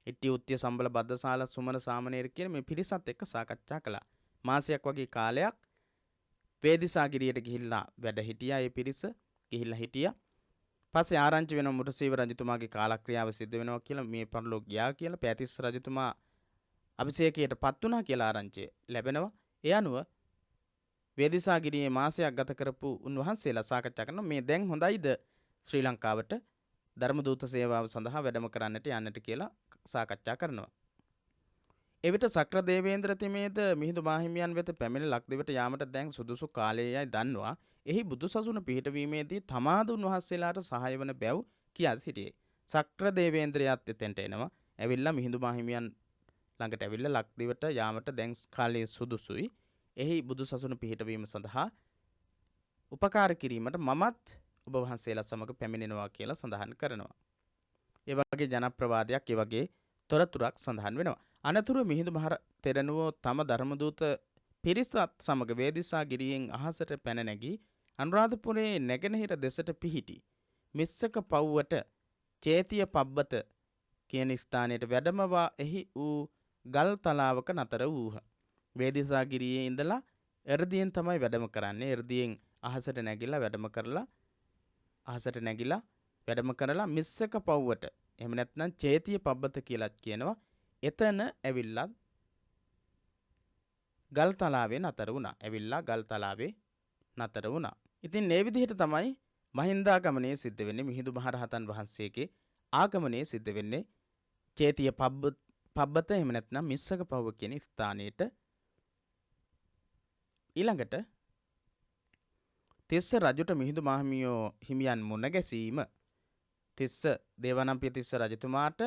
[SPEAKER 1] ඉට්ටි උත්තිය සම්බල බද්දසාල සුමන සාමණේර කියන මේ පිරිසත් එක්ක සාකච්ඡා කළා. මාසයක් වගේ කාලයක් වේදිසා ගිරියට ගිහිල්ලා වැඩ හිටියා. ඒ පිරිස ගිහිල්ලා හිටියා. පස්සේ ආරංචි වෙන මුටසීව රජතුමාගේ කාලක්‍රියාව සිද්ධ වෙනවා කියලා, මේ පරලෝක ගියා කියලා, පෑතිස් රජතුමා අභිෂේකයට පත් වුණා කියලා ආරංචිය ලැබෙනවා. ඒ අනුව වේදිසා ගිරියේ මාසයක් ගත කරපු උන්වහන්සේලා සාකච්ඡා කරනවා මේ දැන් හොඳයිද ශ්‍රී ලංකාවට ධර්මදූත සේවාව සඳහා වැඩම කරන්නට යන්නට කියලා සාකච්ඡා කරනවා. එවිට සක්‍ර දේවේන්ද්‍ර තෙමේද මිහිඳු මාහිමියන් වෙත පැමිණ ලක්දිවට යාමට දැන් සුදුසු කාලයයි දන්වා එහි බුදුසසුන පිහිටවීමේදී තමාද උන්වහන්සේලාට සහාය වන බැව් කියා සිටියේ. සක්‍ර දේවේන්ද්‍රයාත් එතෙන්ට එනවා. ඇවිල්ලා මිහිඳු මාහිමියන් ළඟට ඇවිල්ලා ලක්දිවට යාමට දැන් කාලයේ සුදුසුයි. එහි බුදුසසුන පිහිටවීම සඳහා උපකාර කිරීමට මමත් ඔබ වහන්සේලා සමග පැමිණෙනවා කියලා සඳහන් කරනවා. ඒ වගේ ජනප්‍රවාදයක්, ඒ වගේ තොරතුරක් සඳහන් වෙනවා. අනතුරු මිහිඳු මහ තෙරණුවෝ තම ධර්මදූත පිරිසත් සමග වේදිසා ගිරියෙන් අහසට පැන නැගී අනුරාධපුරයේ නැගෙනහිර දෙසට පිහිටි මිස්සක පව්වට චේතිය පබ්බත කියන ස්ථානයට වැඩමවා එහි වූ ගල් තලාවක නතර වූහ. වේදිසා ගිරියේ ඉඳලා එර්දියෙන් තමයි වැඩම කරන්නේ. එර්දියෙන් අහසට නැගිලා වැඩම කරලා මිස්සක පව්වට, එහෙම නැත්නම් චේතිය පබ්බත කියලාත් කියනවා. එතන ඇවිල්ලා ගල් තලාවේ නතර වුණා. ඉතින් මේ විදිහට තමයි මහින්දාගමනය සිද්ධ වෙන්නේ. මිහිඳු මහරහතන් වහන්සේගේ ආගමනය සිද්ධ වෙන්නේ චේතිය පබ්බත එහෙම නැත්නම් මිස්සක පව්ව කියන ස්ථානයට. ඊළඟට තිස්ස රජුට මිහිඳු මාහිමියෝ හිමියන් මුණ ගැසීම. තිස්ස දේවානම්පියතිස්ස රජතුමාට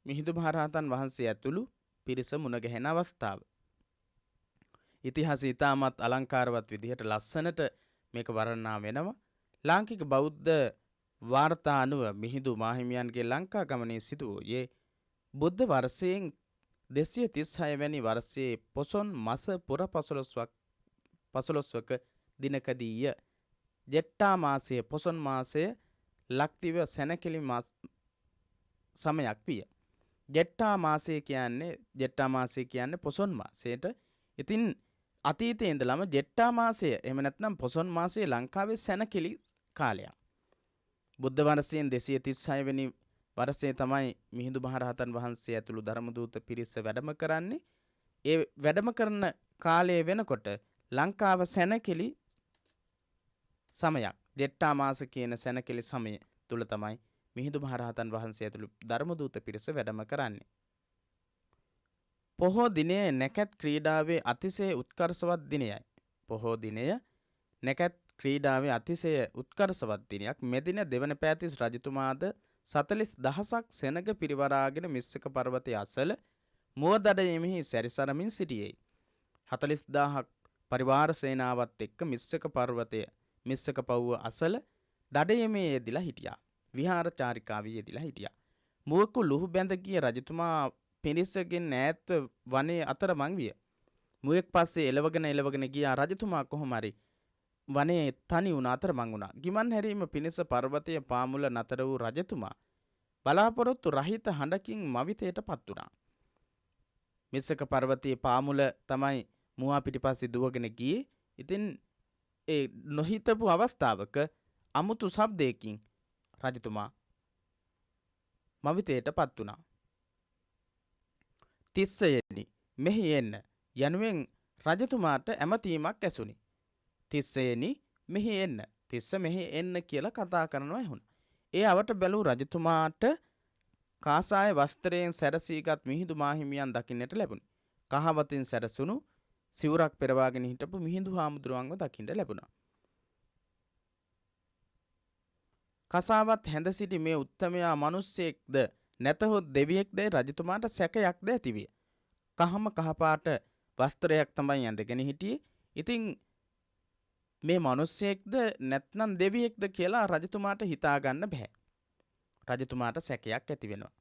[SPEAKER 1] මිහිඳු මහරහතන් වහන්සේ ඇතුළු පිරිස මුණ ගැහෙන අවස්ථාව. ඉතිහාසය ඉතාමත් අලංකාරවත් විදිහට ලස්සනට මේක වර්ණනා වෙනවා. ලාංකික බෞද්ධ වාර්තා අනුව මිහිඳු මාහිමියන්ගේ ලංකා ගමනේ සිදු වූයේ බුද්ධ වර්ෂයෙන් 236 වැනි වර්ෂයේ පොසොන් මස පුර 15ක දිනකදීය. ජෙට්ටා මාසයේ පොසොන් මාසය ලක්දිව සැනකෙළි සමයක් විය. ජෙට්ටා මාසය කියන්නේ පොසොන් මාසයට. ඉතින් අතීතයේ ඉඳලම ජෙට්ටා මාසය එහෙම නැත්නම් පොසොන් මාසය ලංකාවේ සැනකෙළි කාලයක්. බුද්ධ වර්ෂයෙන් 236 වෙනි වර්ෂයේ තමයි මිහිඳු මහරහතන් වහන්සේ ඇතුළු ධර්මදූත පිරිස වැඩම කරන්නේ. ඒ වැඩම කරන කාලය වෙනකොට ලංකාව සැනකෙළි සමයක් ජෙට්ටා මාස කියන සැනකෙළි සමය තුල තමයි මිහිඳු මහරහතන් වහන්සේ ඇතුළු ධර්මදූත පිරිස වැඩම කරන්නේ. පොහෝ දිනය නැකත් ක්‍රීඩාවේ අතිශය උත්කර්ෂවත් දිනයයි. පොහෝ දිනය නැකත් ක්‍රීඩාවේ අතිශය උත්කර්ෂවත් දිනයක්. මෙදින දෙවන පෑතිස් රජතුමාද 40,000ක් සෙනග පිරිවරාගෙන මිස්සක පර්වතය අසල මුව දඩයමෙහි සැරිසරමින් සිටියේ. 40,000ක් පරිවාර සේනාවත් එක්ක මිස්සක පව්ව අසල දඩයමේ යෙදිලා හිටියා. විහාර චාරිකාවේ යෙදිලා හිටියා. මුවකු ලුහු බැඳ ගිය රජතුමා පිරිසගෙන් ඈත්ව වනයේ අතරමං විය. මුවෙක් පස්සේ එලවගෙන ගියා. රජතුමා කොහොම හරි වනයේ තනි වුණ අතරමං වුණා. ගිමන් හැරීම පිණිස පර්වතයේ පාමුල නතර වූ රජතුමා බලාපොරොත්තු රහිත හඬකින් මවිතයට පත් වුණා. මිස්සක පර්වතයේ පාමුල තමයි මුවා පිටිපස්සේ දුවගෙන ගියේ. ඉතින් ඒ නොහිතපු අවස්ථාවක අමුතු ශබ්දයකින් රජතුමා මවිතයට පත් වුණා. තිස්සයනි මෙහි එන්න යනුවෙන් රජතුමාට ඇමතීමක් ඇසුණි. තිස්සයනි මෙහි එන්න. තිස්ස මෙහි එන්න කියලා කතා කරනවා ඇහුණා. ඒ අවට බැලූ රජතුමාට කාසාය වස්ත්‍රයෙන් සැරසීගත් මිහිඳු මාහිමියන් දකින්නට ලැබුණි. කහවතින් සැරසුණු සිවුරක් පෙරවාගෙන හිටපු මිහිඳු හාමුදුරුවන්ව දකින්න ලැබුණා. කසාවත් හැඳ සිටි මේ උත්තමයා මිනිස්සෙක්ද නැතහොත් දෙවියෙක්ද රජතුමාට සැකයක්ද ඇතිවිය. කහම කහපාට වස්ත්‍රයක් තමයි ඇඳගෙන හිටියේ. ඉතින් මේ මිනිස්සෙක්ද නැත්නම් දෙවියෙක්ද කියලා රජතුමාට හිතා ගන්න බෑ. රජතුමාට සැකයක් ඇති වෙනවා.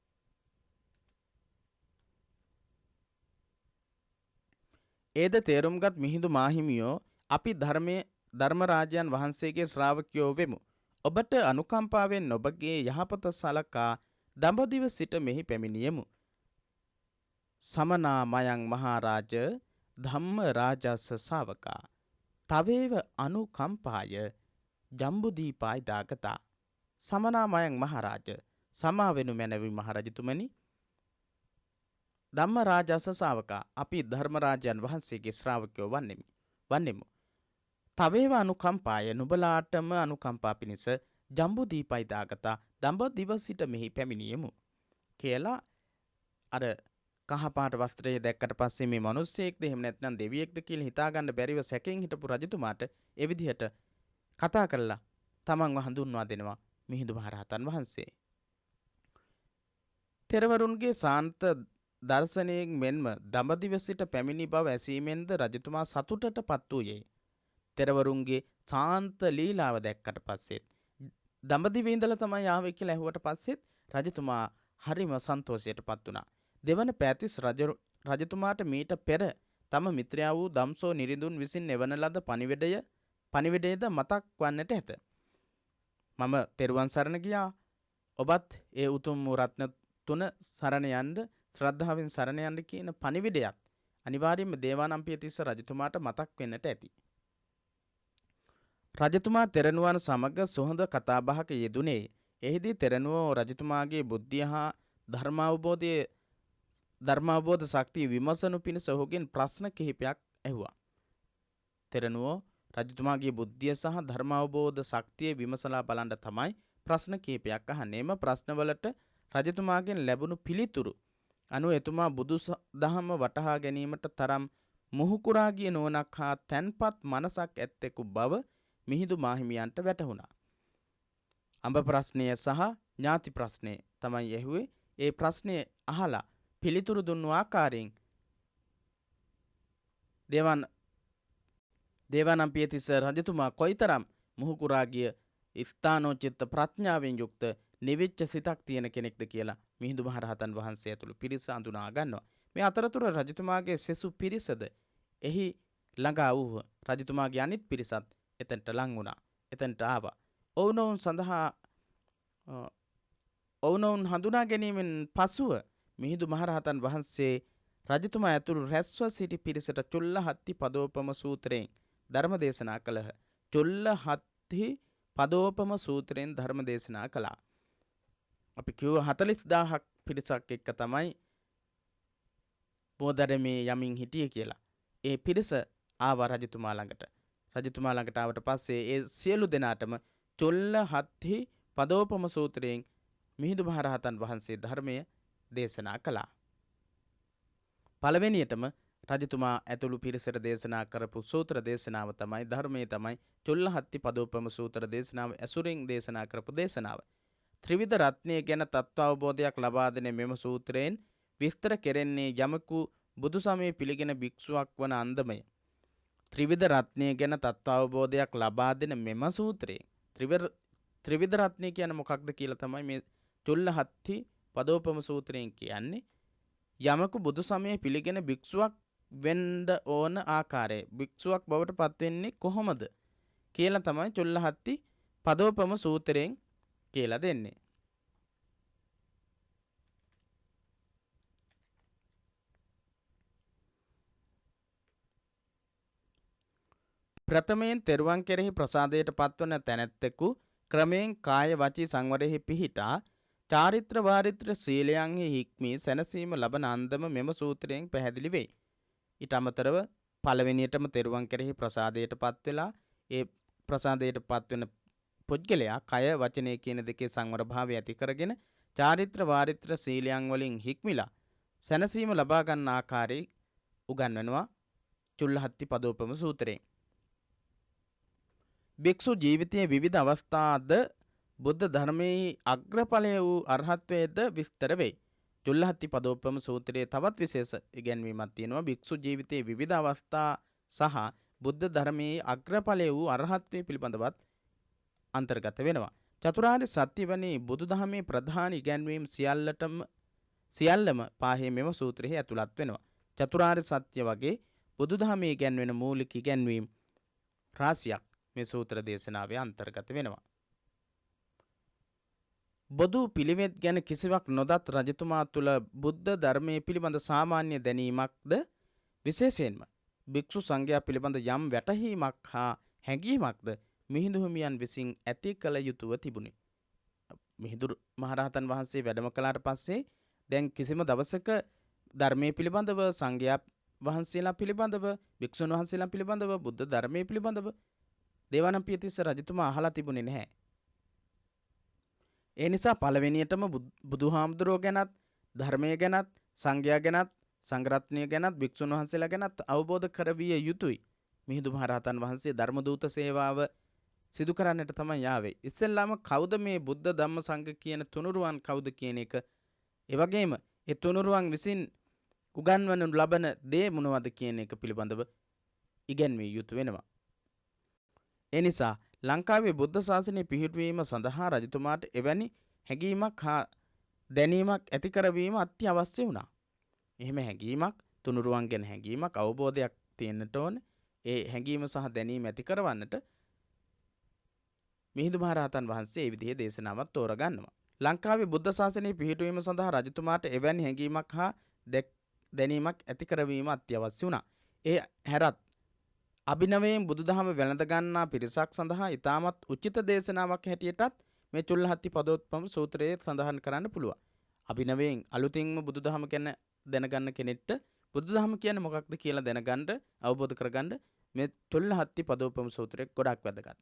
[SPEAKER 1] ඒද තේරුම්ගත් මිහිඳු මාහිමියෝ අපි ධර්මරාජයන් වහන්සේගේ ශ්‍රාවකයෝ වෙමු. ඔබට අනුකම්පාවෙන් ඔබගේ යහපත සලකා දඹදිව සිට මෙහි පැමිණියෙමු. සමනා මයං මහරජ ධම්ම රාජස්ස ශාවකා තවේව අනුකම්පාය ජම්බුදීපායි දාගතා. සමනා මයං මහරජ සමාවෙනු මැනවි මහරජතුමනි. ධම්ම රාජස්ස ශාවකා අපි ධර්මරාජයන් වහන්සේගේ ශ්‍රාවකයෝ වන්නෙමු. තවේව අනුකම්පාය නුබලාටම අනුකම්පා පිණිස ජම්බුදීපයි දාගතා දඹදිව සිට මෙහි පැමිණියෙමු කියලා අර කහපාට වස්ත්‍රය දැක්කට පස්සේ මේ මිනිස්සෙක්ද එහෙම නැත්නම් දෙවියෙක්ද කියලා හිතාගන්න බැරිව සැකෙන් හිටපු රජතුමාට ඒ විදිහට කතා කරලා තමන්ව හඳුන්වා දෙනවා මිහිඳු මහරහතන් වහන්සේ. තෙරවරුන්ගේ සාන්ත දර්ශනයෙන් මෙන්ම දඹදිව සිට පැමිණි බව ඇසීමෙන්ද රජතුමා සතුටට පත් වූයේ. තෙරවරුන්ගේ සාන්ත ලීලාව දැක්කට පස්සෙත් දඹදිවේ ඉඳලා තමයි ආවේ කියලා ඇහුවට පස්සෙත් රජතුමා හරිම සන්තෝෂයට පත් වුණා. දෙවන පෑතිස් රජතුමාට මීට පෙර තම මිත්‍රයා වූ දම්සෝ නිරිඳුන් විසින් එවන ලද පණිවිඩයද මතක් වන්නට ඇත. මම තෙරුවන් සරණ ගියා. ඔබත් ඒ උතුම් වූ රත්න තුන සරණ යන්න ශ්‍රද්ධාවෙන් සරණ යන්න කියන පණිවිඩයත් අනිවාර්යයෙන්ම දේවානම්පියතිස්ස රජතුමාට මතක් වෙන්නට ඇති. රජතුමා තෙරණුවන් සමග සුහඳ කතාබහක යෙදුනේ. එහිදී තෙරණුවෝ රජතුමාගේ බුද්ධිය හා ධර්මාවබෝධ ශක්තිය විමසනු පිණිස ඔහුගෙන් ප්‍රශ්න කිහිපයක් ඇහුවා. තෙරණුවෝ රජතුමාගේ බුද්ධිය සහ ධර්මාවබෝධ ශක්තිය විමසලා බලන්න තමයි ප්‍රශ්න කිහිපයක් අහන්නේ. එම ප්‍රශ්නවලට රජතුමාගෙන් ලැබුණු පිළිතුරු අනුව එතුමා බුදු දහම වටහා ගැනීමට තරම් මුහුකුරා ගිය නුවණක් හා තැන්පත් මනසක් ඇත්තෙකු බව මිහිඳු මාහිමියන්ට වැටහුණා. අඹ ප්‍රශ්නය සහ ඥාති ප්‍රශ්නය තමයි ඇහුවේ. ඒ ප්‍රශ්නය අහලා පිළිතුරු දුන්නු ආකාරයෙන් දේවානම්පියතිස්ස රජතුමා කොයිතරම් මුහුකුරා ගිය ස්ථානෝචිත ප්‍රඥාවෙන් යුක්ත නිවිච්ච සිතක් තියෙන කෙනෙක්ද කියලා මිහිඳු මහරහතන් වහන්සේ ඇතුළු පිරිස අඳුනා ගන්නවා. මේ අතරතුර රජතුමාගේ සෙසු පිරිසද එහි ළඟා වූහ. රජතුමාගේ අනිත් පිරිසත් එතනට ලං වුණා. එතනට ආවා. ඔවුනොවුන් සඳහා ඔවුනොවුන් හඳුනා ගැනීමෙන් පසුව මිහිඳු මහරහතන් වහන්සේ රජතුමා ඇතුළු රැස්ව සිටි පිරිසට චුල්ලහත්ති පදෝපම සූත්‍රයෙන් ධර්ම දේශනා කළහ. චුල්ලහත්ති පදෝපම සූත්‍රයෙන් ධර්ම දේශනා කළා. අපි කිව්ව 40000ක් පිරිසක් එක්ක තමයි බෝධරමේ යමින් හිටියේ කියලා. ඒ පිරිස ආවා රජතුමා ළඟට. රජතුමා ළඟට ආවට පස්සේ ඒ සියලු දෙනාටම චුල්ලහත්ති පදෝපම සූත්‍රයෙන් මිහිඳු මහරහතන් වහන්සේ ධර්මය දේශනා කළා. පළවෙනියටම රජතුමා ඇතුළු පිරිසට දේශනා කරපු සූත්‍ර දේශනාව තමයි ධර්මයේ තමයි චුල්ලහත්ති පදෝපම සූත්‍ර දේශනාව ඇසුරින් දේශනා කරපු දේශනාව. ත්‍රිවිධ රත්නය ගැන තත්ත්ව අවබෝධයක් ලබා දෙන මෙම සූත්‍රයෙන් විස්තර කෙරෙන්නේ යමකු බුදු සමය පිළිගෙන භික්ෂුවක් වන අන්දමය. ත්‍රිවිධ රත්නය ගැන තත්ත්ව අවබෝධයක් ලබා දෙන මෙම සූත්‍රයේ ත්‍රිවිධ රත්නය කියන මොකක්ද කියලා තමයි මේ චුල්ලහත්ති පදෝපම සූත්‍රයෙන් කියන්නේ. යමකු බුදු සමය පිළිගෙන භික්ෂුවක් වෙන්න ඕන ආකාරය, භික්ෂුවක් බවට පත් වෙන්නේ කොහොමද කියලා තමයි චුල්ලහත්ති පදෝපම සූත්‍රයෙන් කියලා දෙන්නේ. ප්‍රථමයෙන් තෙරුවන් කෙරෙහි ප්‍රසාදයට පත්වන තැනැත්තෙකු ක්‍රමයෙන් කාය වචී සංවරයෙහි පිහිටා චාරිත්‍ර වාරිත්‍ර සීලයන්හි හික්මී සැනසීම ලබන අන්දම මෙම සූත්‍රයෙන් පැහැදිලි වෙයි. ඊට අමතරව පළවෙනියටම තෙරුවන් කෙරෙහි ප්‍රසාදයට පත් වෙලා ඒ ප්‍රසාදයට පත්වෙන පුද්ගලයා කය වචනය කියන දෙකේ සංවර භාවය ඇති කරගෙන චාරිත්‍ර වාරිත්‍ර සීලයන් වලින් හික්මිලා සැනසීම ලබා ගන්න ආකාරය උගන්වනවා චුල්ලහත්ති පදෝපම සූත්‍රයෙන්. භික්ෂු ජීවිතයේ විවිධ අවස්ථාද බුද්ධ ධර්මයේ අග්‍රඵලය වූ අරහත්වයේද විස්තර වෙයි. චුල්ලහත්ති පදෝපම සූත්‍රයේ තවත් විශේෂ ඉගැන්වීමක් තියෙනවා. භික්ෂු ජීවිතයේ විවිධ අවස්ථා සහ බුද්ධ ධර්මයේ අග්‍රඵලය වූ අරහත්වයේ පිළිබඳවත් අන්තර්ගත වෙනවා. චතුරාර්ය සත්‍ය වනේ බුදුදහමේ ප්‍රධාන ඉගැන්වීම් සියල්ලම පාහේ මෙම සූත්‍රයේ ඇතුළත් වෙනවා. චතුරාර්ය සත්‍ය වගේ බුදුදහමේ ඉගැන්වෙන මූලික ඉගැන්වීම් රාශියක් මේ සූත්‍ර දේශනාවේ අන්තර්ගත වෙනවා. බොදු පිළිවෙත් ගැන කිසිවක් නොදත් රජතුමා තුළ බුද්ධ ධර්මයේ පිළිබඳ සාමාන්‍ය දැනීමක්ද විශේෂයෙන්ම භික්ෂු සංඝයා පිළිබඳ යම් වැටහීමක් හා හැඟීමක්ද මිහිඳු හිමියන් විසින් ඇති කළ යුතුව තිබුණි. මිහිඳු මහරහතන් වහන්සේ වැඩම කළාට පස්සේ දැන් කිසිම දවසක ධර්මයේ පිළිබඳව සංඝයා වහන්සේලා පිළිබඳව භික්ෂුන් වහන්සේලා පිළිබඳව බුද්ධ ධර්මයේ පිළිබඳව දේවානම්පියතිස්ස රජතුමා අහලා තිබුණේ නැහැ. ඒ නිසා පළවෙනියටම බුදුහාමුදුරුවෝ ගැනත් ධර්මය ගැනත් සංඝයා ගැනත් සංඝරත්නය ගැනත් භික්ෂුන් වහන්සේලා ගැනත් අවබෝධ කරවිය යුතුයි. මිහිඳු මහරහතන් වහන්සේ ධර්ම දූත සේවාව සිදු කරන්නට තමයි යාවේ. ඉස්සෙල්ලාම කවුද මේ බුද්ධ ධම්ම සංඝ කියන තුනුරුවන් කවුද කියන එක, ඒ වගේම ඒ තුනුරුවන් විසින් උගන්වනු ලබන දේ මොනවද කියන එක පිළිබඳව ඉගැන්විය යුතු වෙනවා. ඒ නිසා ලංකාවේ බුද්ධ ශාසනය පිහිටුවීම සඳහා රජතුමාට එවැනි හැඟීමක් හා දැනීමක් ඇති කරවීම අත්‍යවශ්‍ය වුණා. එහෙම හැඟීමක්, තුනුරුවන් ගැන හැඟීමක්, අවබෝධයක් තියෙන්නට ඕන. ඒ හැඟීම සහ දැනීම ඇති කරවන්නට මිහිඳු මහරහතන් වහන්සේ ඒ විදිහේ දේශනාවක් තෝරගන්නවා. ලංකාවේ බුද්ධ ශාසනය පිහිටුවීම සඳහා රජතුමාට එවැනි හැඟීමක් හා දැනීමක් ඇති කරවීම අත්‍යවශ්‍ය වුණා. ඒ හැරත් අභිනවයෙන් බුදුදහම වැළඳ ගන්නා පිරිසක් සඳහා ඉතාමත් උචිත දේශනාවක් හැටියටත් මේ චුල්ලහත්ති පදෝපම සූත්‍රයේ සඳහන් කරන්න පුළුවන්. අභිනවයෙන් අලුතින්ම බුදුදහම ගැන දැනගන්න කෙනෙක්ට බුදුදහම කියන්නේ මොකක්ද කියලා දැනගන්න, අවබෝධ කරගන්න මේ චුල්ලහත්ති පදෝපම සූත්‍රය ගොඩක් වැදගත්.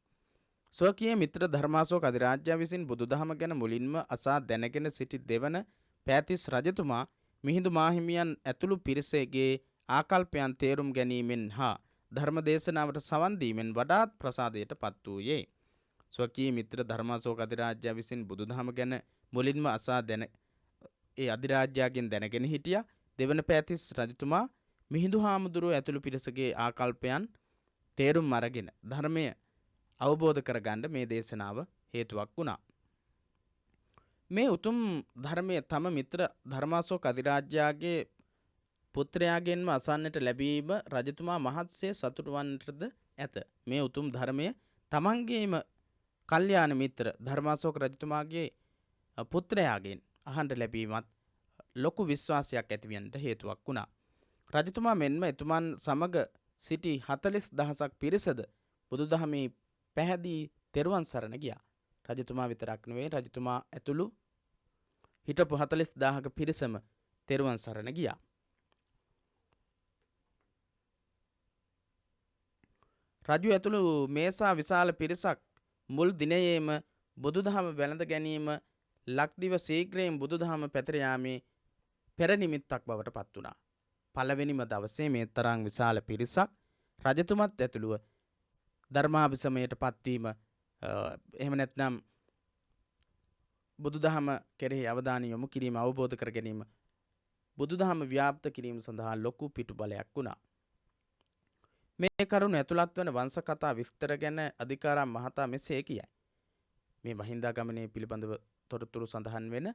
[SPEAKER 1] ස්වකීය මිත්‍ර ධර්මාශෝක අධිරාජ්‍යය විසින් බුදුදහම ගැන මුලින්ම අසා දැනගෙන සිටි දෙවන පෑතිස් රජතුමා මිහිඳු මාහිමියන් ඇතුළු පිරිසගේ ආකල්පයන් තේරුම් ගැනීමෙන් හා ධර්ම දේශනාවට සවන් දීමෙන් වඩාත් ප්‍රසාදයට පත් වූයේ. ස්වකීය මිත්‍ර ධර්මාශෝක අධිරාජ්‍යය විසින් බුදුදහම ගැන මුලින්ම අසා ඒ අධිරාජ්‍යයෙන් දැනගෙන හිටියා. දෙවන පෑතිස් රජතුමා මිහිඳු හාමුදුරුවෝ ඇතුළු පිරිසගේ ආකල්පයන් තේරුම් අරගෙන ධර්මය අවබෝධ කරගන්න මේ දේශනාව හේතුවක් වුණා. මේ උතුම් ධර්මය තම මිත්‍ර ධර්මාශෝක අධිරාජ්‍යයේ පුත්‍රයාගෙන්ම අසන්නට ලැබීම රජතුමා මහත්සේ සතුටු වන්නටද ඇත. මේ උතුම් ධර්මය තමන්ගේම කල්යාණ මිත්‍ර ධර්මාශෝක රජතුමාගේ පුත්‍රයාගෙන් අහන්න ලැබීමත් ලොකු විශ්වාසයක් ඇතිවන්නට හේතුවක් වුණා. රජතුමා මෙන්ම එතුමන් සමග සිටි 40,000ක් පිරිසද බුදුදහමේ පැහැදී තෙරුවන් සරණ ගියා. රජතුමා විතරක් නෙවෙයි රජතුමා ඇතුළු හිටපු 40,000ක පිරිසම තෙරුවන් සරණ ගියා. රජු ඇතුළු මේසා විශාල පිරිසක් මුල් දිනයේම බුදුදහම වැළඳ ගැනීම ලක්දිව ශීඝ්‍රයෙන් බුදුදහම පැතිර යාමේ පෙර නිමිත්තක් බවට පත් වුණා. පළවෙනිම දවසේ මේ තරම් විශාල පිරිසක් රජතුමත් ඇතුළුව ධර්මාභිසමයට පත්වීම එහෙම නැත්නම් බුදුදහම කෙරෙහි අවධානය යොමු කිරීම අවබෝධ කර ගැනීම බුදුදහම ව්‍යාප්ත කිරීම සඳහා ලොකු පිටුබලයක් වුණා. මේ කරුණ ඇතුළත් වන වංශ කතා විස්තර ගැන අධිකාරම් මහතා මෙසේ කියයි. මේ මහින්දාගමනයේ පිළිබඳව තොරතුරු සඳහන් වෙන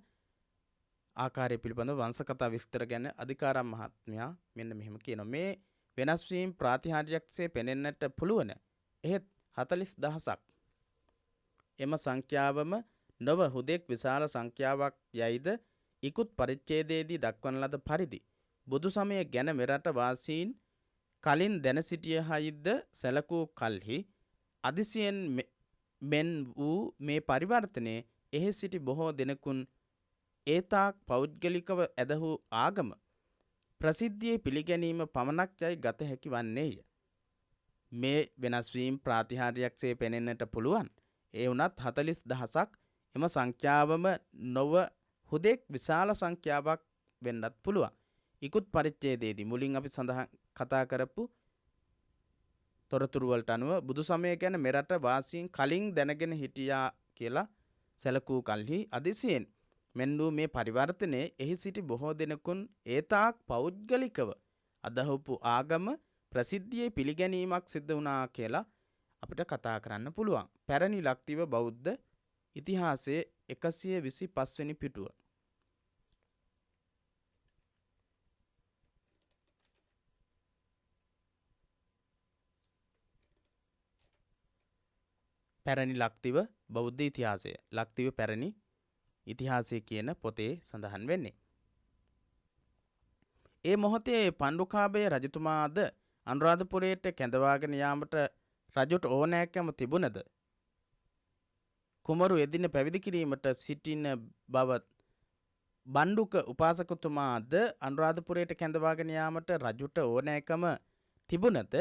[SPEAKER 1] ආකාරය පිළිබඳව වංශ කතා විස්තර ගැන අධිකාරම් මහත්මයා මෙන්න මෙහෙම කියනවා. මේ වෙනස් වීම ප්‍රාතිහාර්යයක්සේ පෙනෙන්නට පුළුවන්. එහෙත් 40,000ක් එම සංඛ්‍යාවම නොව හුදෙක් විශාල සංඛ්‍යාවක් යයිද ඉකුත් පරිච්ඡේදයේදී දක්වන ලද පරිදි බුදු සමය ගැන මෙරට වාසීන් කලින් දැන සිටිය හයිද සැලකූ කල්හි අදිසියෙන් මෙන් වූ මේ පරිවර්තනයේ එහි සිටි බොහෝ දෙනෙකුන් ඒතාක් පෞද්ගලිකව ඇදහූ ආගම ප්‍රසිද්ධියේ පිළිගැනීම පමණක් යයි ගත හැකි වන්නේය. මේ වෙනස්වීම් ප්‍රාතිහාර්යයක්සේ පෙනෙන්නට පුළුවන්. ඒ වුණත් 40,000ක් එම සංඛ්‍යාවම නොව හුදෙක් විශාල සංඛ්‍යාවක් වෙන්නත් පුළුවන්. ඉකුත් පරිච්ඡේදයේදී මුලින් අපි සඳහන් කතා කරපු තොරතුරු වලට අනුව බුදු සමය ගැන මෙරට වාසීන් කලින් දැනගෙන හිටියා කියලා සැලකූ කල්හි අදිසියෙන් මෙන් වූ මේ පරිවර්තනයේ එහි සිටි බොහෝ දෙනෙකුන් ඒතාක් පෞද්ගලිකව අදහපු ආගම ප්‍රසිද්ධියේ පිළිගැනීමක් සිද්ධ වුණා කියලා අපිට කතා කරන්න පුළුවන්. පැරණි ලක්දිව බෞද්ධ ඉතිහාසයේ 125 වෙනි පිටුව. පැරණි ලක්දිව බෞද්ධ ඉතිහාසය ලක්දිව පැරණි ඉතිහාසය කියන පොතේ සඳහන් වෙන්නේ. ඒ මොහොතේ පණ්ඩුකාභය රජතුමාද අනුරාධපුරයට කැඳවාගෙන යාමට රජුට ඕනෑකම තිබුණද කුමරු එදින පැවිදි කිරීමට සිටින බව බණ්ඩුක උපාසකතුමාද අනුරාධපුරයට කැඳවාගෙන යාමට රජුට ඕනෑකම තිබුණද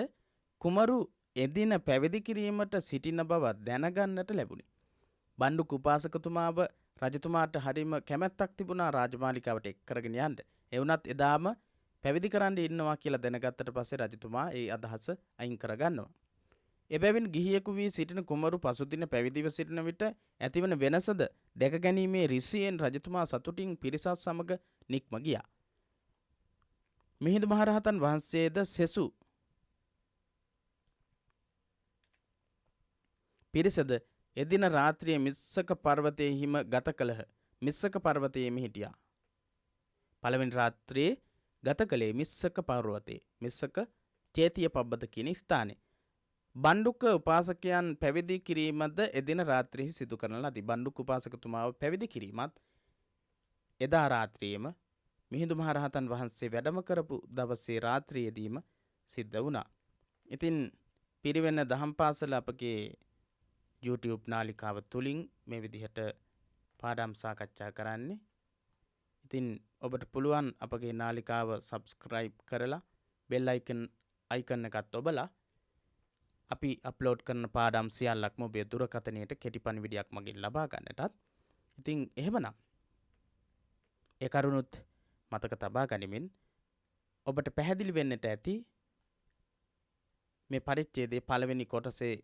[SPEAKER 1] කුමරු එදින පැවිදි කිරීමට සිටින බව දැනගන්නට ලැබුණි. බණ්ඩුක උපාසකතුමාව රජතුමාට හරිම කැමැත්තක් තිබුණා රාජමාලිකාවට එක් කරගෙන යන්න. ඒ වුණත් එදාම පැවිදි කරන්න ඉන්නවා කියලා දැනගත්තට පස්සේ රජතුමා ඒ අදහස අයින් කරගන්නවා. එබැවින් ගිහියෙකු වී සිටින කුමරු පසුදින පැවිදිව සිටින විට ඇතිවන වෙනසද දැක ගැනීමේ රිසියෙන් රජතුමා සතුටින් පිරිසත් සමග නික්ම ගියා. මිහිඳු මහරහතන් වහන්සේද සෙසු පිරිසද එදින රාත්‍රියේ මිස්සක පර්වතයේ හිම ගත කළහ. මිස්සක පර්වතයේම හිටියා. පළවෙනි රාත්‍රියේ ගත කළේ මිස්සක පර්වතයේ. මිස්සක චේතිය පබ්බත කියන ස්ථානයේ. බණ්ඩුක උපාසකයන් පැවිදි කිරීමද එදින රාත්‍රියේ සිදු කරන ලදී. බණ්ඩුක උපාසකතුමාව පැවිදි කිරීමත් එදා රාත්‍රියේම මිහිඳු මහරහතන් වහන්සේ වැඩම කරපු දවසේ රාත්‍රියේදීම සිද්ධ වුණා. ඉතින් පිරිවෙන දහම් පාසල අපගේ YouTube නාලිකාව තුලින් මේ විදිහට පාඩම් සාකච්ඡා කරන්නේ. ඉතින් ඔබට පුළුවන් අපගේ නාලිකාව subscribe කරලා bell icon එකත් ඔබලා අපි අප්ලෝඩ් කරන පාඩම් සියල්ලක්ම ඔබේ දුරකථනයට කෙටි පණිවිඩයක් මගින් ලබා ගන්නටත්. ඉතින් එහෙමනම් ඒ කරුණුත් මතක තබා ගනිමින් ඔබට පැහැදිලි වෙන්නට ඇති මේ පරිච්ඡේදයේ පළවෙනි කොටසේ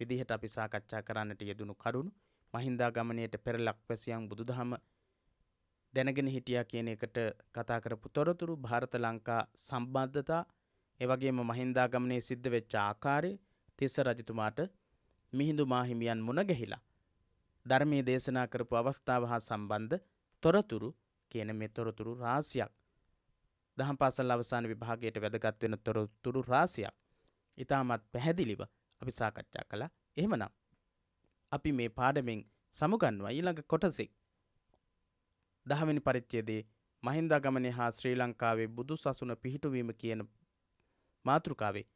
[SPEAKER 1] විදිහට අපි සාකච්ඡා කරන්නට යෙදුණු කරුණු මහින්දාගමනයට පෙර ලක්වැසියන් බුදුදහම දැනගෙන හිටියා කියන එකට කතා කරපු තොරතුරු ಭಾರತ ලංකා සම්බන්ධතා ඒ වගේම මහින්දාගමනයේ සිද්ධ වෙච්ච ආකාරය තිස්ස රජතුමාට මිහිඳු මාහිමියන් මුණ ගැහිලා ධර්මයේ දේශනා කරපු අවස්ථාව හා සම්බන්ධ තොරතුරු කියන මේ තොරතුරු රාශියක් දහම් පාසල් අවසාන විභාගයට වැදගත් වෙන තොරතුරු රාශියක් ඉතාමත් පැහැදිලිව අපි සාකච්ඡා කළා. එහෙමනම් අපි මේ පාඩමෙන් සමුගන්නවා ඊළඟ කොටසේ 10 වෙනි පරිච්ඡේදයේ මහින්දාගමනය හා ශ්‍රී ලංකාවේ බුදු සසුන පිහිටුවීම කියන මාතෘකාවේ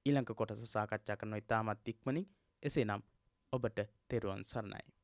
[SPEAKER 1] ඊළඟ කොටස සාකච්ඡා කරනවා ඉතාමත් ඉක්මනින්. එසේනම් ඔබට තෙරුවන් සරණයි.